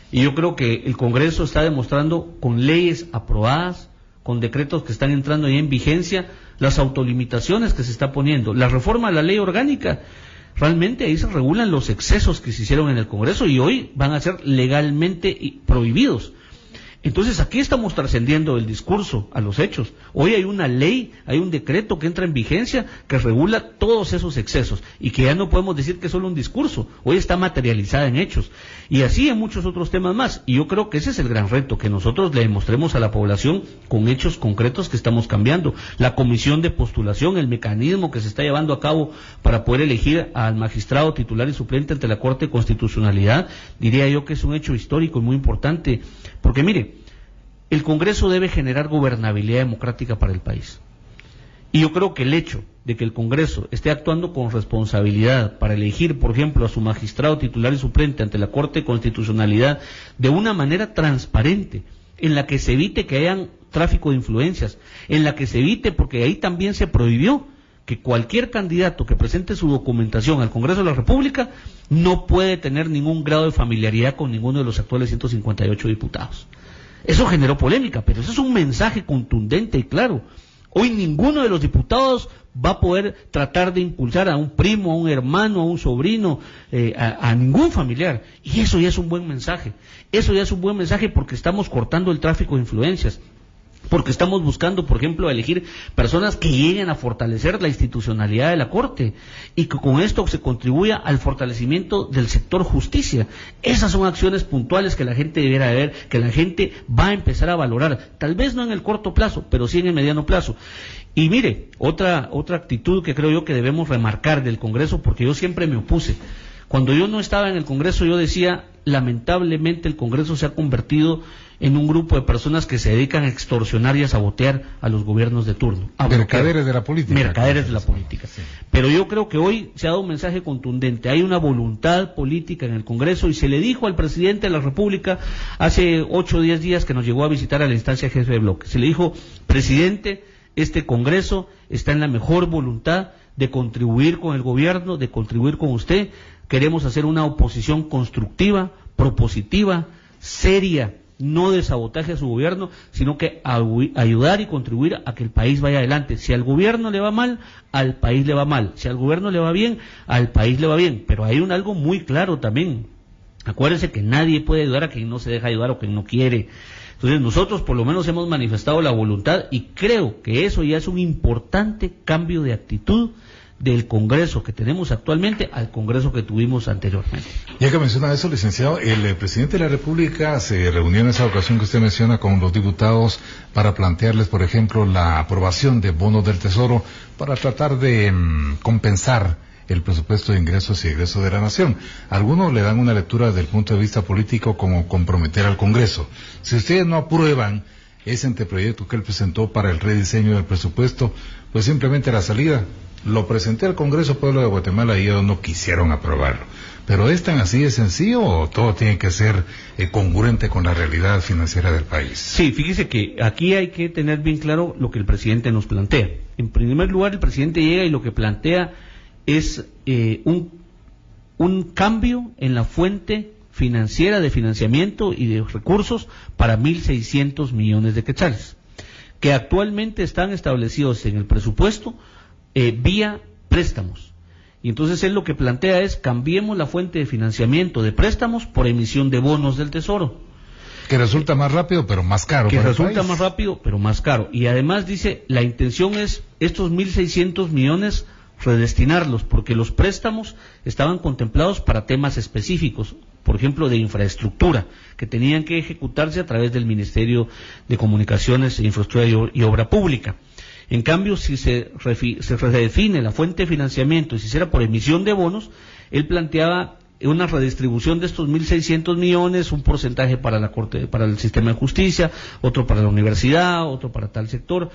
Y yo creo que el Congreso está demostrando, con leyes aprobadas, con decretos que están entrando ya en vigencia, las autolimitaciones que se está poniendo. La reforma a la ley orgánica, realmente ahí se regulan los excesos que se hicieron en el Congreso y hoy van a ser legalmente prohibidos. Entonces aquí estamos trascendiendo el discurso a los hechos. Hoy hay una ley, hay un decreto que entra en vigencia que regula todos esos excesos y que ya no podemos decir que es solo un discurso, hoy está materializada en hechos. Y así en muchos otros temas más. Y yo creo que ese es el gran reto, que nosotros le demostremos a la población con hechos concretos que estamos cambiando. La comisión de postulación, el mecanismo que se está llevando a cabo para poder elegir al magistrado titular y suplente ante la Corte de Constitucionalidad, diría yo que es un hecho histórico y muy importante, porque mire, el Congreso debe generar gobernabilidad democrática para el país. Y yo creo que el hecho de que el Congreso esté actuando con responsabilidad para elegir, por ejemplo, a su magistrado titular y suplente ante la Corte de Constitucionalidad de una manera transparente, en la que se evite que hayan tráfico de influencias, en la que se evite, porque ahí también se prohibió que cualquier candidato que presente su documentación al Congreso de la República no puede tener ningún grado de familiaridad con ninguno de los actuales 158 diputados. Eso generó polémica, pero eso es un mensaje contundente y claro. Hoy ninguno de los diputados va a poder tratar de impulsar a un primo, a un hermano, a un sobrino, a ningún familiar. Y eso ya es un buen mensaje. Eso ya es un buen mensaje porque estamos cortando el tráfico de influencias. Porque estamos buscando, por ejemplo, elegir personas que lleguen a fortalecer la institucionalidad de la Corte y que con esto se contribuya al fortalecimiento del sector justicia. Esas son acciones puntuales que la gente debiera ver, que la gente va a empezar a valorar, tal vez no en el corto plazo, pero sí en el mediano plazo. Y mire, otra actitud que creo yo que debemos remarcar del Congreso, porque yo siempre me opuse. Cuando yo no estaba en el Congreso, yo decía, lamentablemente el Congreso se ha convertido en un grupo de personas que se dedican a extorsionar y a sabotear a los gobiernos de turno. Mercaderes de la política. Mercaderes de la política. Sí. Pero yo creo que hoy se ha dado un mensaje contundente. Hay una voluntad política en el Congreso y se le dijo al presidente de la República hace 8 o 10 días que nos llegó a visitar a la instancia jefe de bloque. Se le dijo, presidente, este Congreso está en la mejor voluntad de contribuir con el gobierno, de contribuir con usted. Queremos hacer una oposición constructiva, propositiva, seria, no de sabotaje a su gobierno, sino que ayudar y contribuir a que el país vaya adelante. Si al gobierno le va mal, al país le va mal. Si al gobierno le va bien, al país le va bien. Pero hay algo muy claro también. Acuérdense que nadie puede ayudar a quien no se deja ayudar o quien no quiere. Entonces nosotros por lo menos hemos manifestado la voluntad y creo que eso ya es un importante cambio de actitud del Congreso que tenemos actualmente al Congreso que tuvimos anteriormente. Ya que menciona eso, licenciado, el presidente de la República se reunió en esa ocasión que usted menciona con los diputados para plantearles, por ejemplo, la aprobación de bonos del Tesoro para tratar de compensar el presupuesto de ingresos y egresos de la nación. Algunos le dan una lectura desde el punto de vista político como comprometer al Congreso. Si ustedes no aprueban ese anteproyecto que él presentó para el rediseño del presupuesto, pues simplemente la salida. Lo presenté al Congreso Pueblo de Guatemala y ellos no quisieron aprobarlo. ¿Pero es tan así de sencillo o todo tiene que ser congruente con la realidad financiera del país? Sí, fíjese que aquí hay que tener bien claro lo que el presidente nos plantea. En primer lugar, el presidente llega y lo que plantea es un cambio en la fuente financiera de financiamiento y de recursos para 1.600 millones de quetzales, que actualmente están establecidos en el presupuesto vía préstamos. Y entonces él lo que plantea es cambiemos la fuente de financiamiento de préstamos por emisión de bonos del Tesoro. Que resulta más rápido pero más caro. Que resulta más rápido pero más caro. Y además dice, la intención es estos 1.600 millones redestinarlos, porque los préstamos estaban contemplados para temas específicos, por ejemplo de infraestructura, que tenían que ejecutarse a través del Ministerio de Comunicaciones, Infraestructura y Obra Pública. En cambio, si se redefine la fuente de financiamiento y se hiciera por emisión de bonos, él planteaba una redistribución de estos 1.600 millones, un porcentaje para la Corte, para el sistema de justicia, otro para la universidad, otro para tal sector.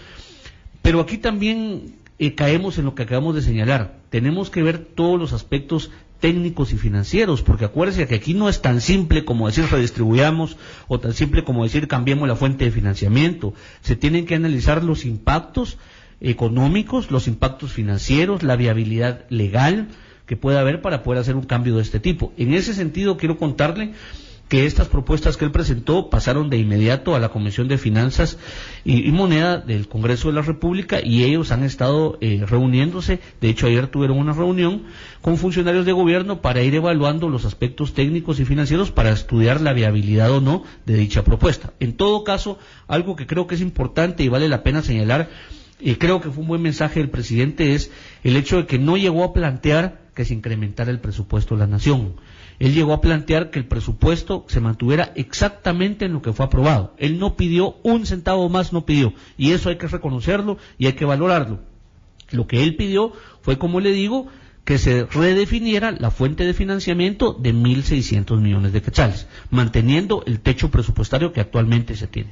Pero aquí también caemos en lo que acabamos de señalar. Tenemos que ver todos los aspectos técnicos y financieros, porque acuérdense que aquí no es tan simple como decir redistribuyamos o tan simple como decir cambiemos la fuente de financiamiento. Se tienen que analizar los impactos económicos, los impactos financieros, la viabilidad legal que pueda haber para poder hacer un cambio de este tipo. En ese sentido quiero contarle que estas propuestas que él presentó pasaron de inmediato a la Comisión de Finanzas y Moneda del Congreso de la República y ellos han estado reuniéndose. De hecho, ayer tuvieron una reunión con funcionarios de gobierno para ir evaluando los aspectos técnicos y financieros para estudiar la viabilidad o no de dicha propuesta. En todo caso, algo que creo que es importante y vale la pena señalar, y creo que fue un buen mensaje del presidente, es el hecho de que no llegó a plantear que se incrementara el presupuesto de la nación. Él llegó a plantear que el presupuesto se mantuviera exactamente en lo que fue aprobado. Él no pidió un centavo más, no pidió. Y eso hay que reconocerlo y hay que valorarlo. Lo que él pidió fue, como le digo, que se redefiniera la fuente de financiamiento de 1.600 millones de quetzales, manteniendo el techo presupuestario que actualmente se tiene.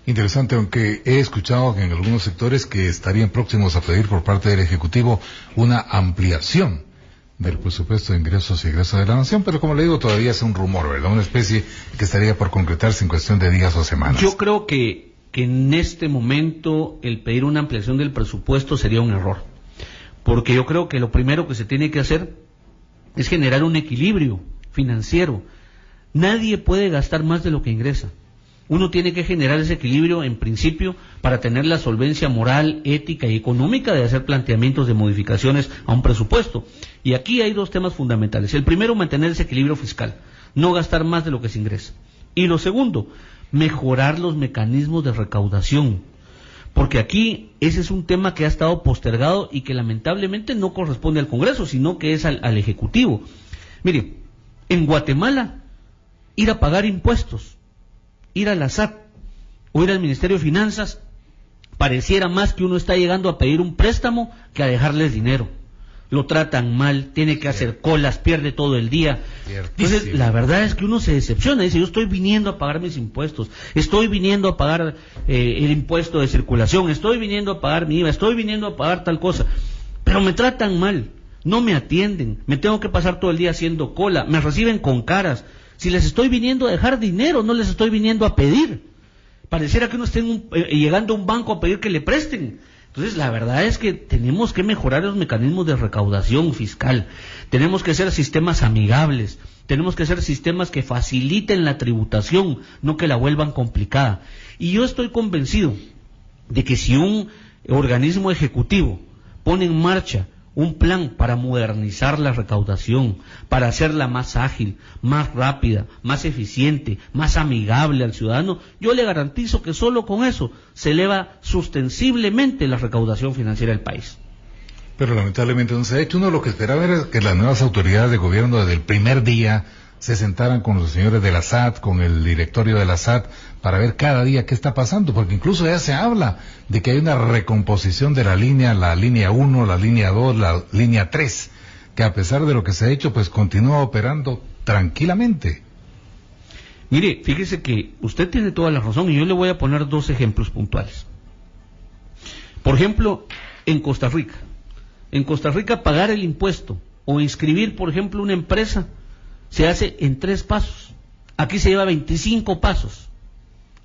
Interesante, aunque he escuchado que en algunos sectores que estarían próximos a pedir por parte del Ejecutivo una ampliación del presupuesto de ingresos y egresos de la nación, pero como le digo, todavía es un rumor, ¿verdad? Una especie que estaría por concretarse en cuestión de días o semanas. Yo creo que en este momento el pedir una ampliación del presupuesto sería un error, porque yo creo que lo primero que se tiene que hacer es generar un equilibrio financiero. Nadie puede gastar más de lo que ingresa. uno tiene que generar ese equilibrio en principio para tener la solvencia moral, ética y económica de hacer planteamientos de modificaciones a un presupuesto. Y aquí hay dos temas fundamentales. El primero, mantener ese equilibrio fiscal, no gastar más de lo que se ingresa. Y lo segundo, mejorar los mecanismos de recaudación, porque aquí ese es un tema que ha estado postergado y que lamentablemente no corresponde al Congreso, sino que es al Ejecutivo. Mire, en Guatemala, ir a pagar impuestos, ir a la SAT o ir al Ministerio de Finanzas, pareciera más que uno está llegando a pedir un préstamo que a dejarles dinero. Lo tratan mal, tiene que hacer colas, pierde todo el día. Entonces, la verdad es que uno se decepciona, dice, yo estoy viniendo a pagar mis impuestos, estoy viniendo a pagar el impuesto de circulación, estoy viniendo a pagar mi IVA, estoy viniendo a pagar tal cosa, pero me tratan mal, no me atienden, me tengo que pasar todo el día haciendo cola, me reciben con caras. Si les estoy viniendo a dejar dinero, no les estoy viniendo a pedir. Pareciera que uno esté llegando a un banco a pedir que le presten. Entonces, la verdad es que tenemos que mejorar los mecanismos de recaudación fiscal. Tenemos que hacer sistemas amigables. Tenemos que hacer sistemas que faciliten la tributación, no que la vuelvan complicada. Y yo estoy convencido de que si un organismo ejecutivo pone en marcha un plan para modernizar la recaudación, para hacerla más ágil, más rápida, más eficiente, más amigable al ciudadano, yo le garantizo que solo con eso se eleva sustensiblemente la recaudación financiera del país. Pero lamentablemente no se ha hecho. Uno lo que esperaba era que las nuevas autoridades de gobierno desde el primer día se sentaran con los señores de la SAT, con el directorio de la SAT, para ver cada día qué está pasando, porque incluso ya se habla de que hay una recomposición de la línea 1, la línea 2, la línea 3, que a pesar de lo que se ha hecho, pues continúa operando tranquilamente. Mire, fíjese que usted tiene toda la razón y yo le voy a poner dos ejemplos puntuales. Por ejemplo, en Costa Rica pagar el impuesto o inscribir, por ejemplo, una empresa se hace en 3 pasos. Aquí se lleva 25 pasos.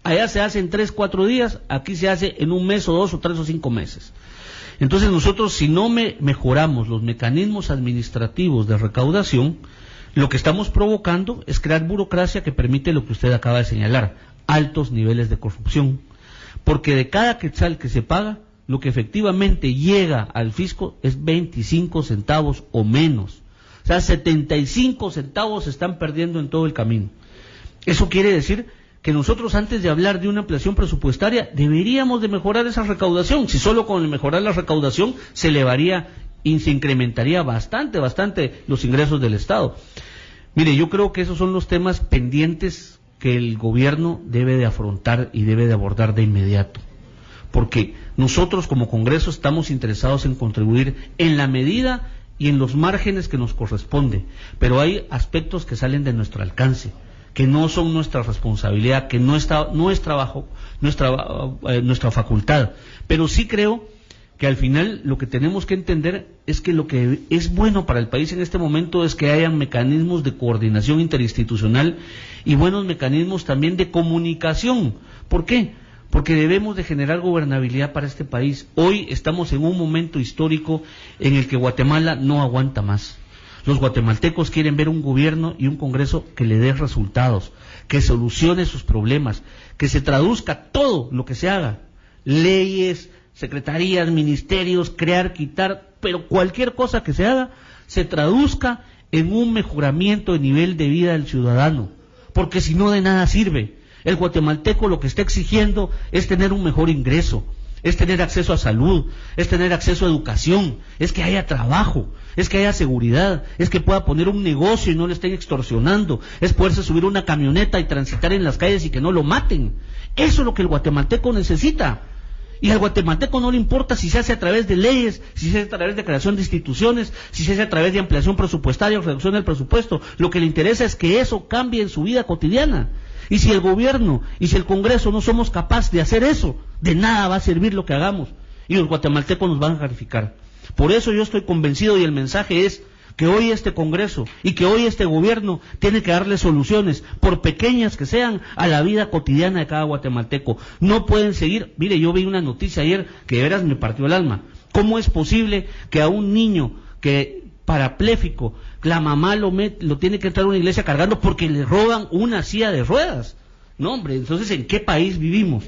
Allá se hace en 3-4 días, aquí se hace en 1 mes o 2 o 3 o 5 meses. Entonces nosotros, si no mejoramos los mecanismos administrativos de recaudación, lo que estamos provocando es crear burocracia que permite lo que usted acaba de señalar, altos niveles de corrupción. Porque de cada quetzal que se paga, lo que efectivamente llega al fisco es 25 centavos o menos. O sea, 75 centavos se están perdiendo en todo el camino. Eso quiere decir que nosotros, antes de hablar de una ampliación presupuestaria, deberíamos de mejorar esa recaudación. Si solo con mejorar la recaudación se elevaría y se incrementaría bastante los ingresos del Estado. Mire, yo creo que esos son los temas pendientes que el gobierno debe de afrontar y debe de abordar de inmediato. Porque nosotros como Congreso estamos interesados en contribuir en la medida y en los márgenes que nos corresponde, pero hay aspectos que salen de nuestro alcance, que no son nuestra responsabilidad, que no es trabajo, nuestra facultad. Pero sí creo que al final lo que tenemos que entender es que lo que es bueno para el país en este momento es que hayan mecanismos de coordinación interinstitucional y buenos mecanismos también de comunicación. ¿Por qué? Porque debemos de generar gobernabilidad para este país. Hoy estamos en un momento histórico en el que Guatemala no aguanta más. Los guatemaltecos quieren ver un gobierno y un Congreso que le dé resultados, que solucione sus problemas, que se traduzca todo lo que se haga, leyes, secretarías, ministerios, crear, quitar, pero cualquier cosa que se haga, se traduzca en un mejoramiento de nivel de vida del ciudadano, porque si no de nada sirve. El guatemalteco lo que está exigiendo es tener un mejor ingreso, es tener acceso a salud, es tener acceso a educación, es que haya trabajo, es que haya seguridad, es que pueda poner un negocio y no le estén extorsionando, es poderse subir una camioneta y transitar en las calles y que no lo maten. Eso es lo que el guatemalteco necesita. Y al guatemalteco no le importa si se hace a través de leyes, si se hace a través de creación de instituciones, si se hace a través de ampliación presupuestaria o reducción del presupuesto. Lo que le interesa es que eso cambie en su vida cotidiana. Y si el gobierno y si el Congreso no somos capaces de hacer eso, de nada va a servir lo que hagamos. Y los guatemaltecos nos van a calificar. Por eso yo estoy convencido y el mensaje es que hoy este Congreso y que hoy este gobierno tiene que darle soluciones, por pequeñas que sean, a la vida cotidiana de cada guatemalteco. No pueden seguir. Mire, yo vi una noticia ayer que de veras me partió el alma. ¿Cómo es posible que a un niño que parapléjico, la mamá lo tiene que entrar a una iglesia cargando porque le roban una silla de ruedas? No, hombre, entonces, ¿en qué país vivimos?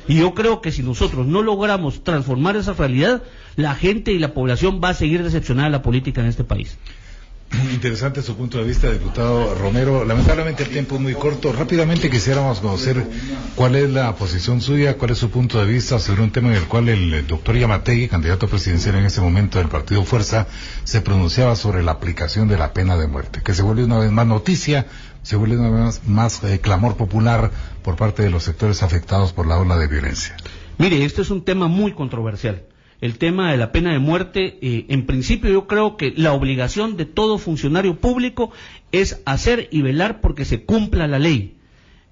Y yo creo que si nosotros no logramos transformar esa realidad, la gente y la población va a seguir decepcionada de la política en este país. Interesante su punto de vista, diputado Romero. Lamentablemente el tiempo es muy corto. Rápidamente quisiéramos conocer cuál es la posición suya, cuál es su punto de vista sobre un tema en el cual el doctor Yamatei, candidato presidencial en ese momento del Partido Fuerza, se pronunciaba sobre la aplicación de la pena de muerte, que se vuelve una vez más noticia, se vuelve una vez más clamor popular por parte de los sectores afectados por la ola de violencia. Mire, este es un tema muy controversial. El tema de la pena de muerte, en principio yo creo que la obligación de todo funcionario público es hacer y velar porque se cumpla la ley.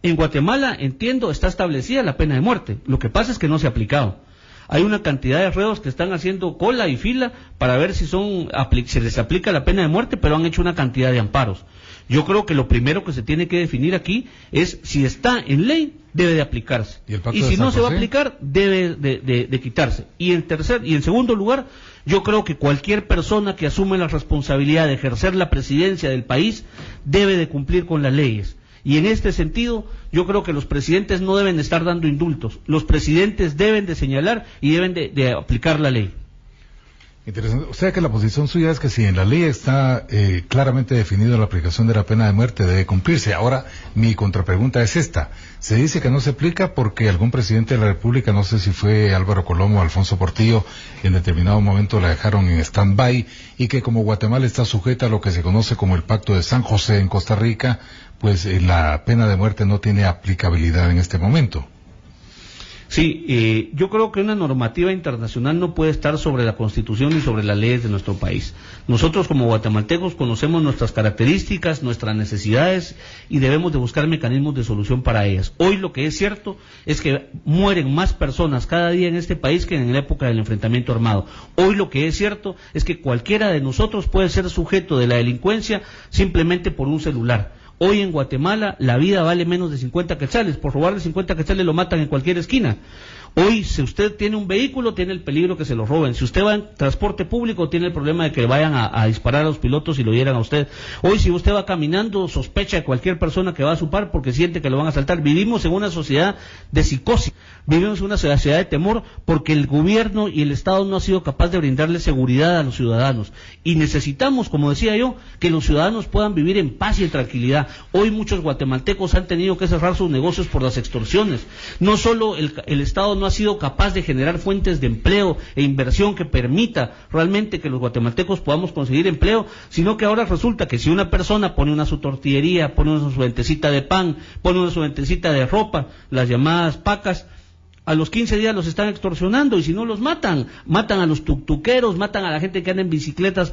En Guatemala, entiendo, está establecida la pena de muerte. Lo que pasa es que no se ha aplicado. Hay una cantidad de reos que están haciendo cola y fila para ver si se les aplica la pena de muerte, pero han hecho una cantidad de amparos. Yo creo que lo primero que se tiene que definir aquí es si está en ley, debe de aplicarse. Y si no se va a aplicar, debe de quitarse. Y en segundo lugar, yo creo que cualquier persona que asume la responsabilidad de ejercer la presidencia del país debe de cumplir con las leyes. Y en este sentido, yo creo que los presidentes no deben de estar dando indultos. Los presidentes deben de señalar y deben de aplicar la ley. Interesante. O sea que la posición suya es que si en la ley está claramente definida la aplicación de la pena de muerte, debe cumplirse. Ahora, mi contrapregunta es esta. Se dice que no se aplica porque algún presidente de la República, no sé si fue Álvaro Colombo o Alfonso Portillo, en determinado momento la dejaron en stand-by, y que como Guatemala está sujeta a lo que se conoce como el Pacto de San José en Costa Rica, pues la pena de muerte no tiene aplicabilidad en este momento. Sí, yo creo que una normativa internacional no puede estar sobre la Constitución y sobre las leyes de nuestro país. Nosotros como guatemaltecos conocemos nuestras características, nuestras necesidades y debemos de buscar mecanismos de solución para ellas. Hoy lo que es cierto es que mueren más personas cada día en este país que en la época del enfrentamiento armado. Hoy lo que es cierto es que cualquiera de nosotros puede ser sujeto de la delincuencia simplemente por un celular. Hoy en Guatemala la vida vale menos de 50 quetzales, por robarle 50 quetzales lo matan en cualquier esquina. Hoy, si usted tiene un vehículo, tiene el peligro que se lo roben. Si usted va en transporte público, tiene el problema de que vayan a disparar a los pilotos y lo hieran a usted. Hoy, si usted va caminando, sospecha de cualquier persona que va a su par porque siente que lo van a asaltar. Vivimos en una sociedad de psicosis, vivimos en una sociedad de temor porque el gobierno y el Estado no ha sido capaz de brindarle seguridad a los ciudadanos. Y necesitamos, como decía yo, que los ciudadanos puedan vivir en paz y en tranquilidad. Hoy muchos guatemaltecos han tenido que cerrar sus negocios por las extorsiones. No solo el Estado no ha sido capaz de generar fuentes de empleo e inversión que permita realmente que los guatemaltecos podamos conseguir empleo, sino que ahora resulta que si una persona pone su tortillería, pone su ventecita de pan, pone su ventecita de ropa, las llamadas pacas, a los 15 días los están extorsionando y si no los matan a los tuctuqueros, matan a la gente que anda en bicicletas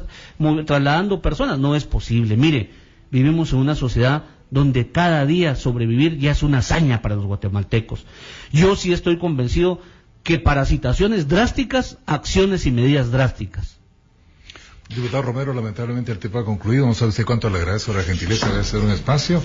trasladando personas. No es posible. Mire, vivimos en una sociedad donde cada día sobrevivir ya es una hazaña para los guatemaltecos. Yo sí estoy convencido que para situaciones drásticas, acciones y medidas drásticas. Diputado Romero, lamentablemente el tiempo ha concluido. No sabe usted cuánto le agradezco la gentileza de hacer un espacio.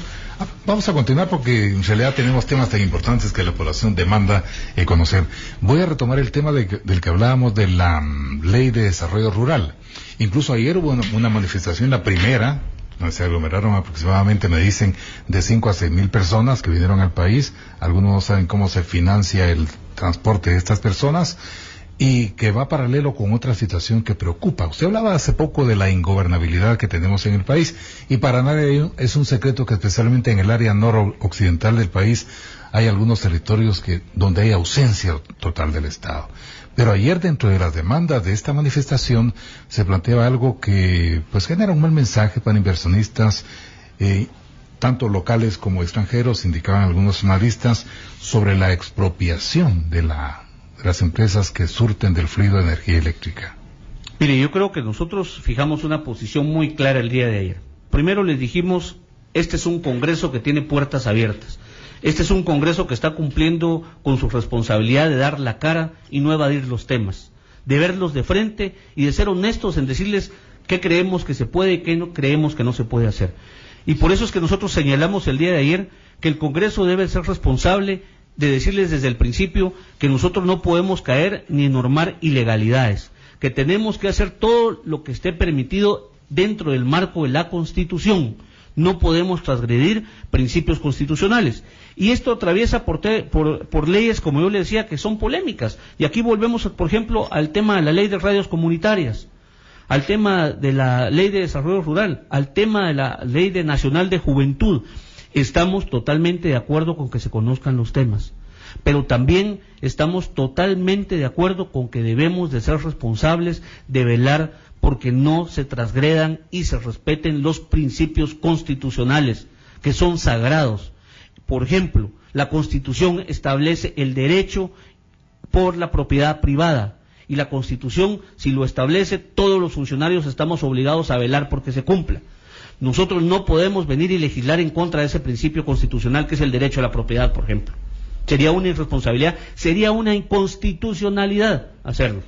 Vamos a continuar porque en realidad tenemos temas tan importantes que la población demanda conocer. Voy a retomar el tema del que hablábamos de la Ley de Desarrollo Rural. Incluso ayer hubo una manifestación, la primera, donde se aglomeraron aproximadamente, me dicen, de 5 a 6 mil personas que vinieron al país. Algunos no saben cómo se financia el transporte de estas personas y que va paralelo con otra situación que preocupa. Usted hablaba hace poco de la ingobernabilidad que tenemos en el país y para nadie es un secreto que especialmente en el área noroccidental del país hay algunos territorios donde hay ausencia total del Estado. Pero ayer, dentro de las demandas de esta manifestación, se planteaba algo que pues genera un mal mensaje para inversionistas, tanto locales como extranjeros, indicaban algunos analistas, sobre la expropiación de las empresas que surten del fluido de energía eléctrica. Mire, yo creo que nosotros fijamos una posición muy clara el día de ayer. Primero les dijimos, este es un Congreso que tiene puertas abiertas. Este es un Congreso que está cumpliendo con su responsabilidad de dar la cara y no evadir los temas, de verlos de frente y de ser honestos en decirles qué creemos que se puede y qué no creemos que no se puede hacer. Y por eso es que nosotros señalamos el día de ayer que el Congreso debe ser responsable de decirles desde el principio que nosotros no podemos caer ni normar ilegalidades, que tenemos que hacer todo lo que esté permitido dentro del marco de la Constitución. No podemos transgredir principios constitucionales. Y esto atraviesa por leyes, como yo le decía, que son polémicas. Y aquí volvemos, por ejemplo, al tema de la ley de radios comunitarias, al tema de la ley de desarrollo rural, al tema de la ley nacional de juventud. Estamos totalmente de acuerdo con que se conozcan los temas, pero también estamos totalmente de acuerdo con que debemos de ser responsables de velar porque no se transgredan y se respeten los principios constitucionales, que son sagrados. Por ejemplo, la Constitución establece el derecho por la propiedad privada, y la Constitución, si lo establece, todos los funcionarios estamos obligados a velar porque se cumpla. Nosotros no podemos venir y legislar en contra de ese principio constitucional que es el derecho a la propiedad, por ejemplo. Sería una irresponsabilidad, sería una inconstitucionalidad hacerlo,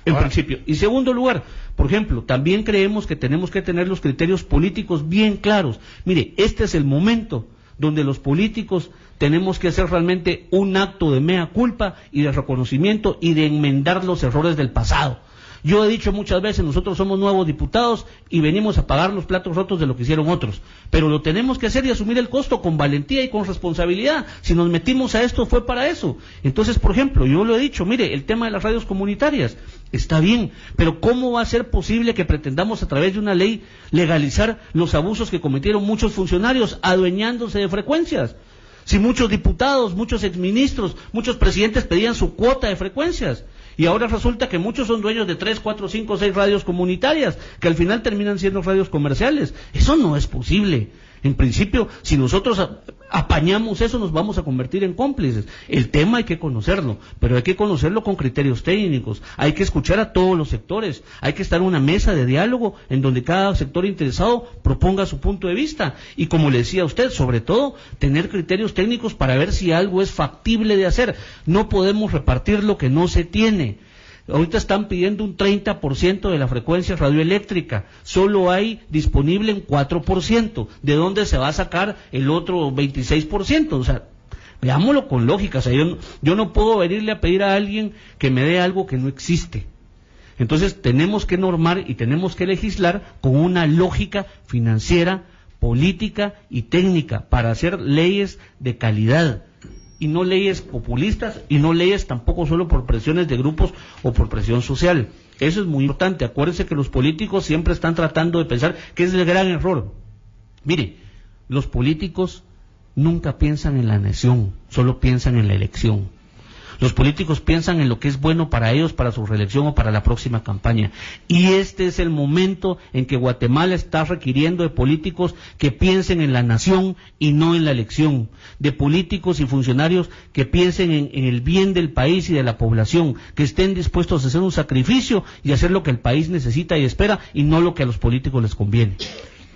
en principio. Y segundo lugar, por ejemplo, también creemos que tenemos que tener los criterios políticos bien claros. Mire, este es el momento donde los políticos tenemos que hacer realmente un acto de mea culpa y de reconocimiento y de enmendar los errores del pasado. Yo he dicho muchas veces, nosotros somos nuevos diputados y venimos a pagar los platos rotos de lo que hicieron otros, pero lo tenemos que hacer y asumir el costo con valentía y con responsabilidad. Si nos metimos a esto fue para eso. Entonces, por ejemplo, yo lo he dicho, mire, el tema de las radios comunitarias está bien, pero ¿cómo va a ser posible que pretendamos a través de una ley legalizar los abusos que cometieron muchos funcionarios adueñándose de frecuencias? Si muchos diputados, muchos exministros, muchos presidentes pedían su cuota de frecuencias, y ahora resulta que muchos son dueños de 3, 4, 5, 6 radios comunitarias, que al final terminan siendo radios comerciales. Eso no es posible. En principio, si nosotros apañamos eso, nos vamos a convertir en cómplices. El tema hay que conocerlo, pero hay que conocerlo con criterios técnicos. Hay que escuchar a todos los sectores. Hay que estar en una mesa de diálogo en donde cada sector interesado proponga su punto de vista. Y como le decía a usted, sobre todo, tener criterios técnicos para ver si algo es factible de hacer. No podemos repartir lo que no se tiene. Ahorita están pidiendo un 30% de la frecuencia radioeléctrica, solo hay disponible en 4%, ¿de dónde se va a sacar el otro 26%? O sea, veámoslo con lógica, o sea, yo no puedo venirle a pedir a alguien que me dé algo que no existe. Entonces tenemos que normar y tenemos que legislar con una lógica financiera, política y técnica para hacer leyes de calidad, y no leyes populistas, y no leyes tampoco solo por presiones de grupos o por presión social. Eso es muy importante. Acuérdense que los políticos siempre están tratando de pensar que es el gran error. Mire, los políticos nunca piensan en la nación, solo piensan en la elección. Los políticos piensan en lo que es bueno para ellos, para su reelección o para la próxima campaña. Y este es el momento en que Guatemala está requiriendo de políticos que piensen en la nación y no en la elección. De políticos y funcionarios que piensen en el bien del país y de la población, que estén dispuestos a hacer un sacrificio y hacer lo que el país necesita y espera y no lo que a los políticos les conviene.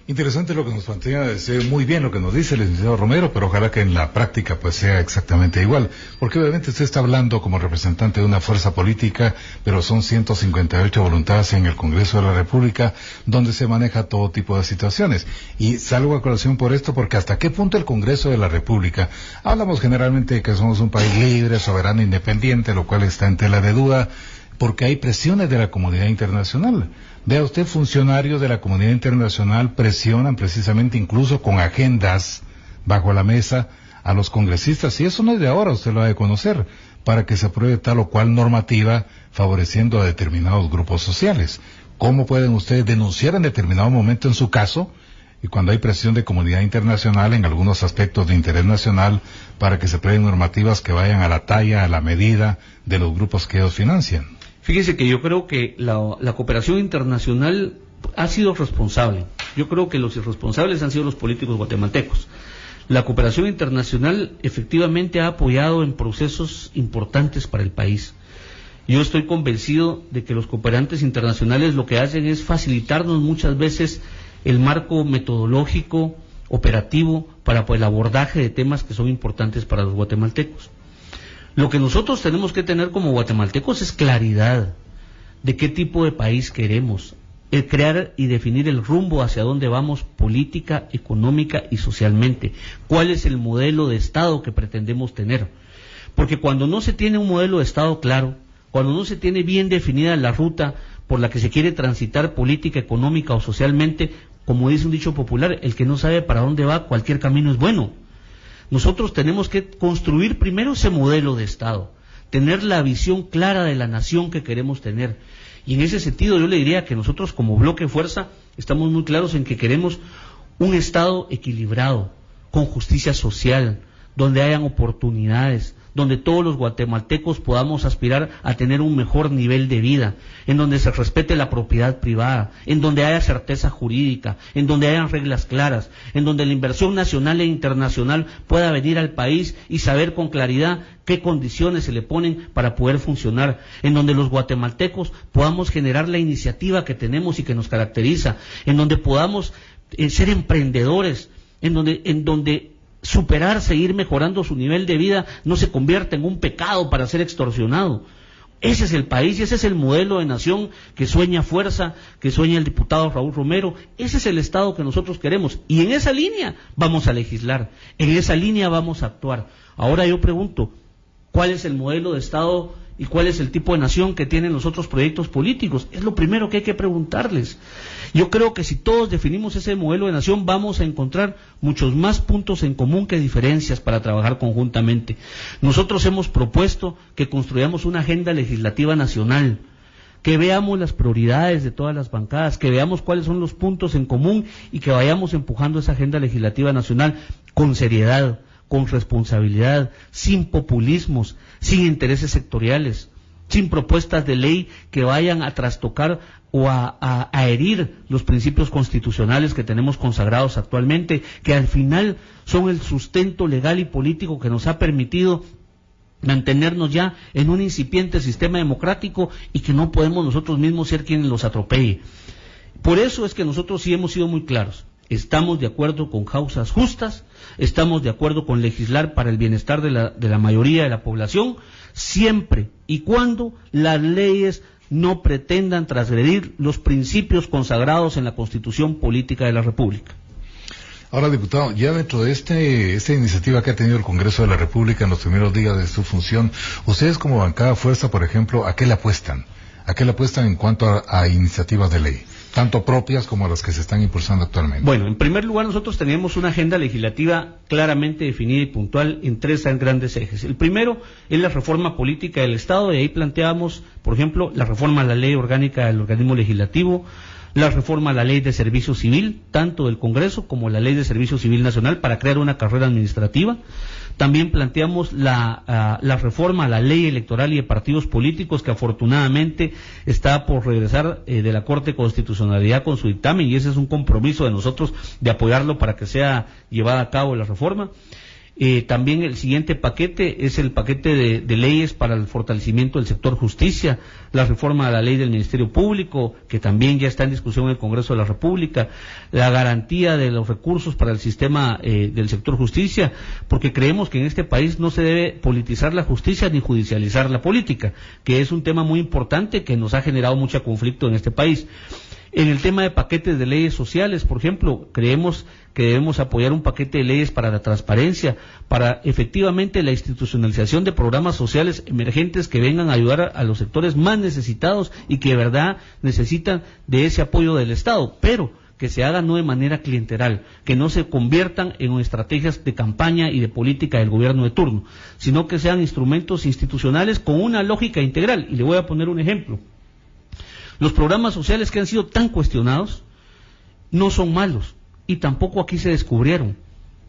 Interesante lo que nos plantea, muy bien lo que nos dice el licenciado Romero, pero ojalá que en la práctica pues sea exactamente igual, porque obviamente usted está hablando como representante de una fuerza política, pero son 158 voluntades en el Congreso de la República donde se maneja todo tipo de situaciones, y salgo a colación por esto porque hasta qué punto el Congreso de la República, hablamos generalmente de que somos un país libre, soberano, independiente, lo cual está en tela de duda, porque hay presiones de la comunidad internacional. Vea usted, funcionarios de la comunidad internacional presionan precisamente incluso con agendas bajo la mesa a los congresistas, y eso no es de ahora, usted lo ha de conocer, para que se apruebe tal o cual normativa favoreciendo a determinados grupos sociales. ¿Cómo pueden ustedes denunciar en determinado momento en su caso, y cuando hay presión de comunidad internacional en algunos aspectos de interés nacional, para que se aprueben normativas que vayan a la talla, a la medida de los grupos que ellos financian? Fíjese que yo creo que la cooperación internacional ha sido responsable. Yo creo que los irresponsables han sido los políticos guatemaltecos. La cooperación internacional efectivamente ha apoyado en procesos importantes para el país. Yo estoy convencido de que los cooperantes internacionales lo que hacen es facilitarnos muchas veces el marco metodológico, operativo, para el abordaje de temas que son importantes para los guatemaltecos. Lo que nosotros tenemos que tener como guatemaltecos es claridad de qué tipo de país queremos, el crear y definir el rumbo hacia dónde vamos política, económica y socialmente, cuál es el modelo de Estado que pretendemos tener, porque cuando no se tiene un modelo de Estado claro, cuando no se tiene bien definida la ruta por la que se quiere transitar política, económica o socialmente, como dice un dicho popular, el que no sabe para dónde va, cualquier camino es bueno. Nosotros tenemos que construir primero ese modelo de Estado, tener la visión clara de la nación que queremos tener. Y en ese sentido yo le diría que nosotros como Bloque Fuerza estamos muy claros en que queremos un Estado equilibrado, con justicia social, donde hayan oportunidades, donde todos los guatemaltecos podamos aspirar a tener un mejor nivel de vida, en donde se respete la propiedad privada, en donde haya certeza jurídica, en donde hayan reglas claras, en donde la inversión nacional e internacional pueda venir al país y saber con claridad qué condiciones se le ponen para poder funcionar, en donde los guatemaltecos podamos generar la iniciativa que tenemos y que nos caracteriza, en donde podamos ser emprendedores, en donde superar, seguir mejorando su nivel de vida no se convierta en un pecado para ser extorsionado. Ese es el país y ese es el modelo de nación que sueña Fuerza, que sueña el diputado Raúl Romero. Ese es el Estado que nosotros queremos y en esa línea vamos a legislar, en esa línea vamos a actuar. Ahora yo pregunto, ¿cuál es el modelo de Estado y cuál es el tipo de nación que tienen los otros proyectos políticos? Es lo primero que hay que preguntarles. Yo creo que si todos definimos ese modelo de nación vamos a encontrar muchos más puntos en común que diferencias para trabajar conjuntamente. Nosotros hemos propuesto que construyamos una agenda legislativa nacional, que veamos las prioridades de todas las bancadas, que veamos cuáles son los puntos en común y que vayamos empujando esa agenda legislativa nacional con seriedad, con responsabilidad, sin populismos, sin intereses sectoriales, sin propuestas de ley que vayan a trastocar o a herir los principios constitucionales que tenemos consagrados actualmente, que al final son el sustento legal y político que nos ha permitido mantenernos ya en un incipiente sistema democrático y que no podemos nosotros mismos ser quienes los atropelle. Por eso es que nosotros sí hemos sido muy claros. Estamos de acuerdo con causas justas, estamos de acuerdo con legislar para el bienestar de la mayoría de la población, siempre y cuando las leyes no pretendan transgredir los principios consagrados en la Constitución Política de la República. Ahora, diputado, ya dentro de esta iniciativa que ha tenido el Congreso de la República en los primeros días de su función, ustedes como bancada Fuerza, por ejemplo, ¿a qué le apuestan? ¿A qué le apuestan en cuanto a iniciativas de ley? Tanto propias como las que se están impulsando actualmente. Bueno, en primer lugar nosotros tenemos una agenda legislativa claramente definida y puntual en tres grandes ejes. El primero es la reforma política del Estado, y ahí planteamos, por ejemplo, la reforma a la ley orgánica del organismo legislativo, la reforma a la ley de servicio civil, tanto del Congreso como la ley de servicio civil nacional para crear una carrera administrativa. También planteamos la reforma a la ley electoral y de partidos políticos, que afortunadamente está por regresar de la Corte de Constitucionalidad con su dictamen, y ese es un compromiso de nosotros de apoyarlo para que sea llevada a cabo la reforma. También el siguiente paquete es el paquete de leyes para el fortalecimiento del sector justicia, la reforma a la ley del Ministerio Público, que también ya está en discusión en el Congreso de la República, la garantía de los recursos para el sistema del sector justicia, porque creemos que en este país no se debe politizar la justicia ni judicializar la política, que es un tema muy importante que nos ha generado mucho conflicto en este país. En el tema de paquetes de leyes sociales, por ejemplo, creemos que debemos apoyar un paquete de leyes para la transparencia, para efectivamente la institucionalización de programas sociales emergentes que vengan a ayudar a los sectores más necesitados y que de verdad necesitan de ese apoyo del Estado, pero que se haga no de manera clientelar, que no se conviertan en estrategias de campaña y de política del gobierno de turno, sino que sean instrumentos institucionales con una lógica integral. Y le voy a poner un ejemplo. Los programas sociales que han sido tan cuestionados no son malos y tampoco aquí se descubrieron.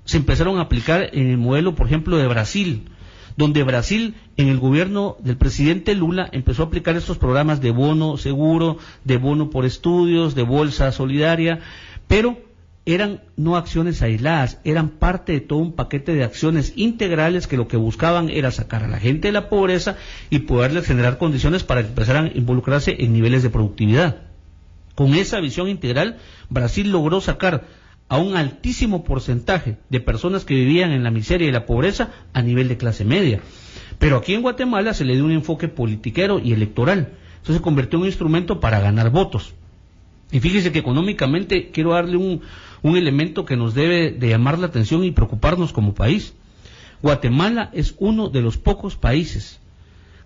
Se empezaron a aplicar en el modelo, por ejemplo, de Brasil, donde Brasil, en el gobierno del presidente Lula, empezó a aplicar estos programas de bono seguro, de bono por estudios, de bolsa solidaria, pero eran no acciones aisladas, eran parte de todo un paquete de acciones integrales que lo que buscaban era sacar a la gente de la pobreza y poderles generar condiciones para que empezaran a involucrarse en niveles de productividad. Con esa visión integral, Brasil logró sacar a un altísimo porcentaje de personas que vivían en la miseria y la pobreza a nivel de clase media. Pero aquí en Guatemala se le dio un enfoque politiquero y electoral. Entonces se convirtió en un instrumento para ganar votos. Y fíjese que económicamente quiero darle un elemento que nos debe de llamar la atención y preocuparnos como país. Guatemala es uno de los pocos países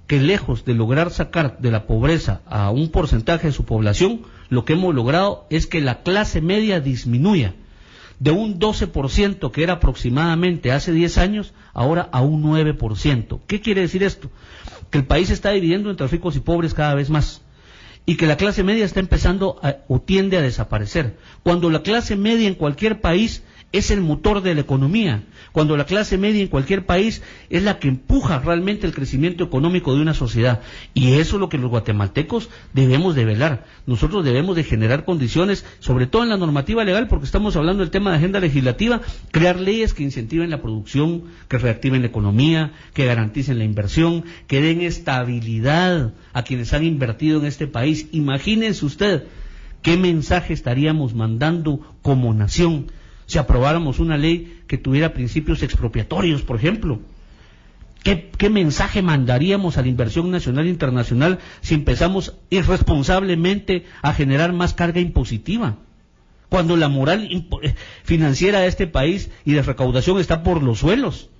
que lejos de lograr sacar de la pobreza a un porcentaje de su población, lo que hemos logrado es que la clase media disminuya de un 12% que era aproximadamente hace 10 años, ahora a un 9%. ¿Qué quiere decir esto? Que el país se está dividiendo entre ricos y pobres cada vez más, y que la clase media está empezando o tiende a desaparecer. Cuando la clase media en cualquier país es el motor de la economía, cuando la clase media en cualquier país es la que empuja realmente el crecimiento económico de una sociedad, y eso es lo que los guatemaltecos debemos de velar. Nosotros debemos de generar condiciones, sobre todo en la normativa legal, porque estamos hablando del tema de agenda legislativa, crear leyes que incentiven la producción, que reactiven la economía, que garanticen la inversión, que den estabilidad a quienes han invertido en este país. Imagínense usted qué mensaje estaríamos mandando como nación si aprobáramos una ley que tuviera principios expropiatorios, por ejemplo. ¿Qué mensaje mandaríamos a la inversión nacional e internacional si empezamos irresponsablemente a generar más carga impositiva? Cuando la moral financiera de este país y de recaudación está por los suelos.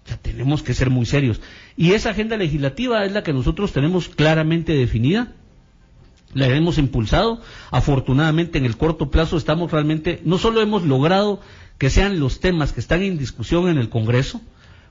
Ya tenemos que ser muy serios. Y esa agenda legislativa es la que nosotros tenemos claramente definida. La hemos impulsado. Afortunadamente en el corto plazo estamos realmente, no solo hemos logrado que sean los temas que están en discusión en el Congreso,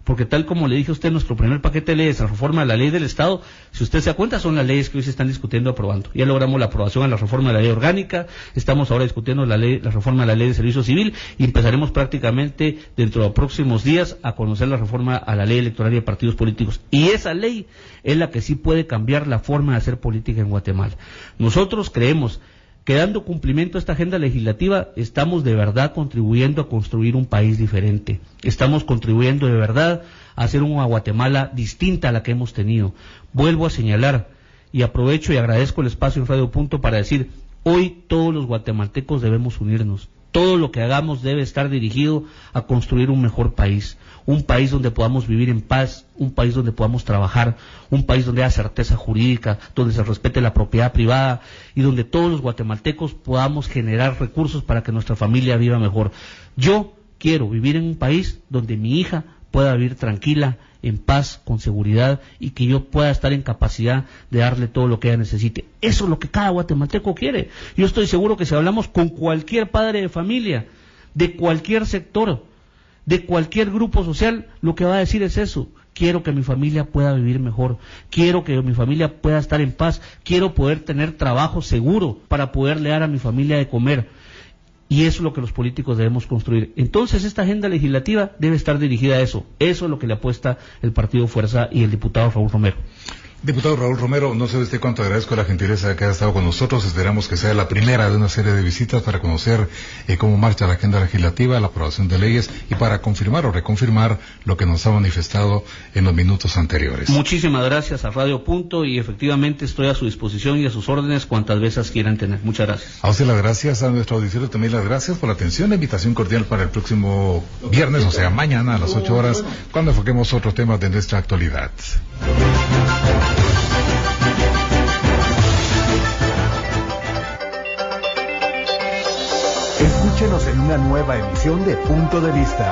porque tal como le dije a usted, nuestro primer paquete de leyes, la reforma de la ley del Estado, si usted se da cuenta, son las leyes que hoy se están discutiendo y aprobando. Ya logramos la aprobación a la reforma de la ley orgánica, estamos ahora discutiendo la reforma de la ley de servicio civil, y empezaremos prácticamente dentro de los próximos días a conocer la reforma a la ley electoral y de partidos políticos. Y esa ley es la que sí puede cambiar la forma de hacer política en Guatemala. Nosotros creemos que dando cumplimiento a esta agenda legislativa estamos de verdad contribuyendo a construir un país diferente, estamos contribuyendo de verdad a hacer una Guatemala distinta a la que hemos tenido. Vuelvo a señalar y aprovecho y agradezco el espacio en Radio Punto para decir, hoy todos los guatemaltecos debemos unirnos, todo lo que hagamos debe estar dirigido a construir un mejor país, un país donde podamos vivir en paz, un país donde podamos trabajar, un país donde haya certeza jurídica, donde se respete la propiedad privada y donde todos los guatemaltecos podamos generar recursos para que nuestra familia viva mejor. Yo quiero vivir en un país donde mi hija pueda vivir tranquila, en paz, con seguridad, y que yo pueda estar en capacidad de darle todo lo que ella necesite. Eso es lo que cada guatemalteco quiere. Yo estoy seguro que si hablamos con cualquier padre de familia, de cualquier sector, de cualquier grupo social, lo que va a decir es eso: quiero que mi familia pueda vivir mejor, quiero que mi familia pueda estar en paz, quiero poder tener trabajo seguro para poderle dar a mi familia de comer. Y eso es lo que los políticos debemos construir. Entonces esta agenda legislativa debe estar dirigida a eso. Eso es lo que le apuesta el Partido Fuerza y el diputado Raúl Romero. Diputado Raúl Romero, no sabe usted cuánto agradezco la gentileza de que haya estado con nosotros. Esperamos que sea la primera de una serie de visitas para conocer cómo marcha la agenda legislativa, la aprobación de leyes, y para confirmar o reconfirmar lo que nos ha manifestado en los minutos anteriores. Muchísimas gracias a Radio Punto, y efectivamente estoy a su disposición y a sus órdenes cuantas veces quieran tener. Muchas gracias. A usted las gracias, a nuestro auditorio también las gracias por la atención. La invitación cordial para el próximo viernes, o sea mañana a las 8 horas, cuando enfoquemos otros temas de nuestra actualidad. Escúchenos en una nueva emisión de Punto de Vista.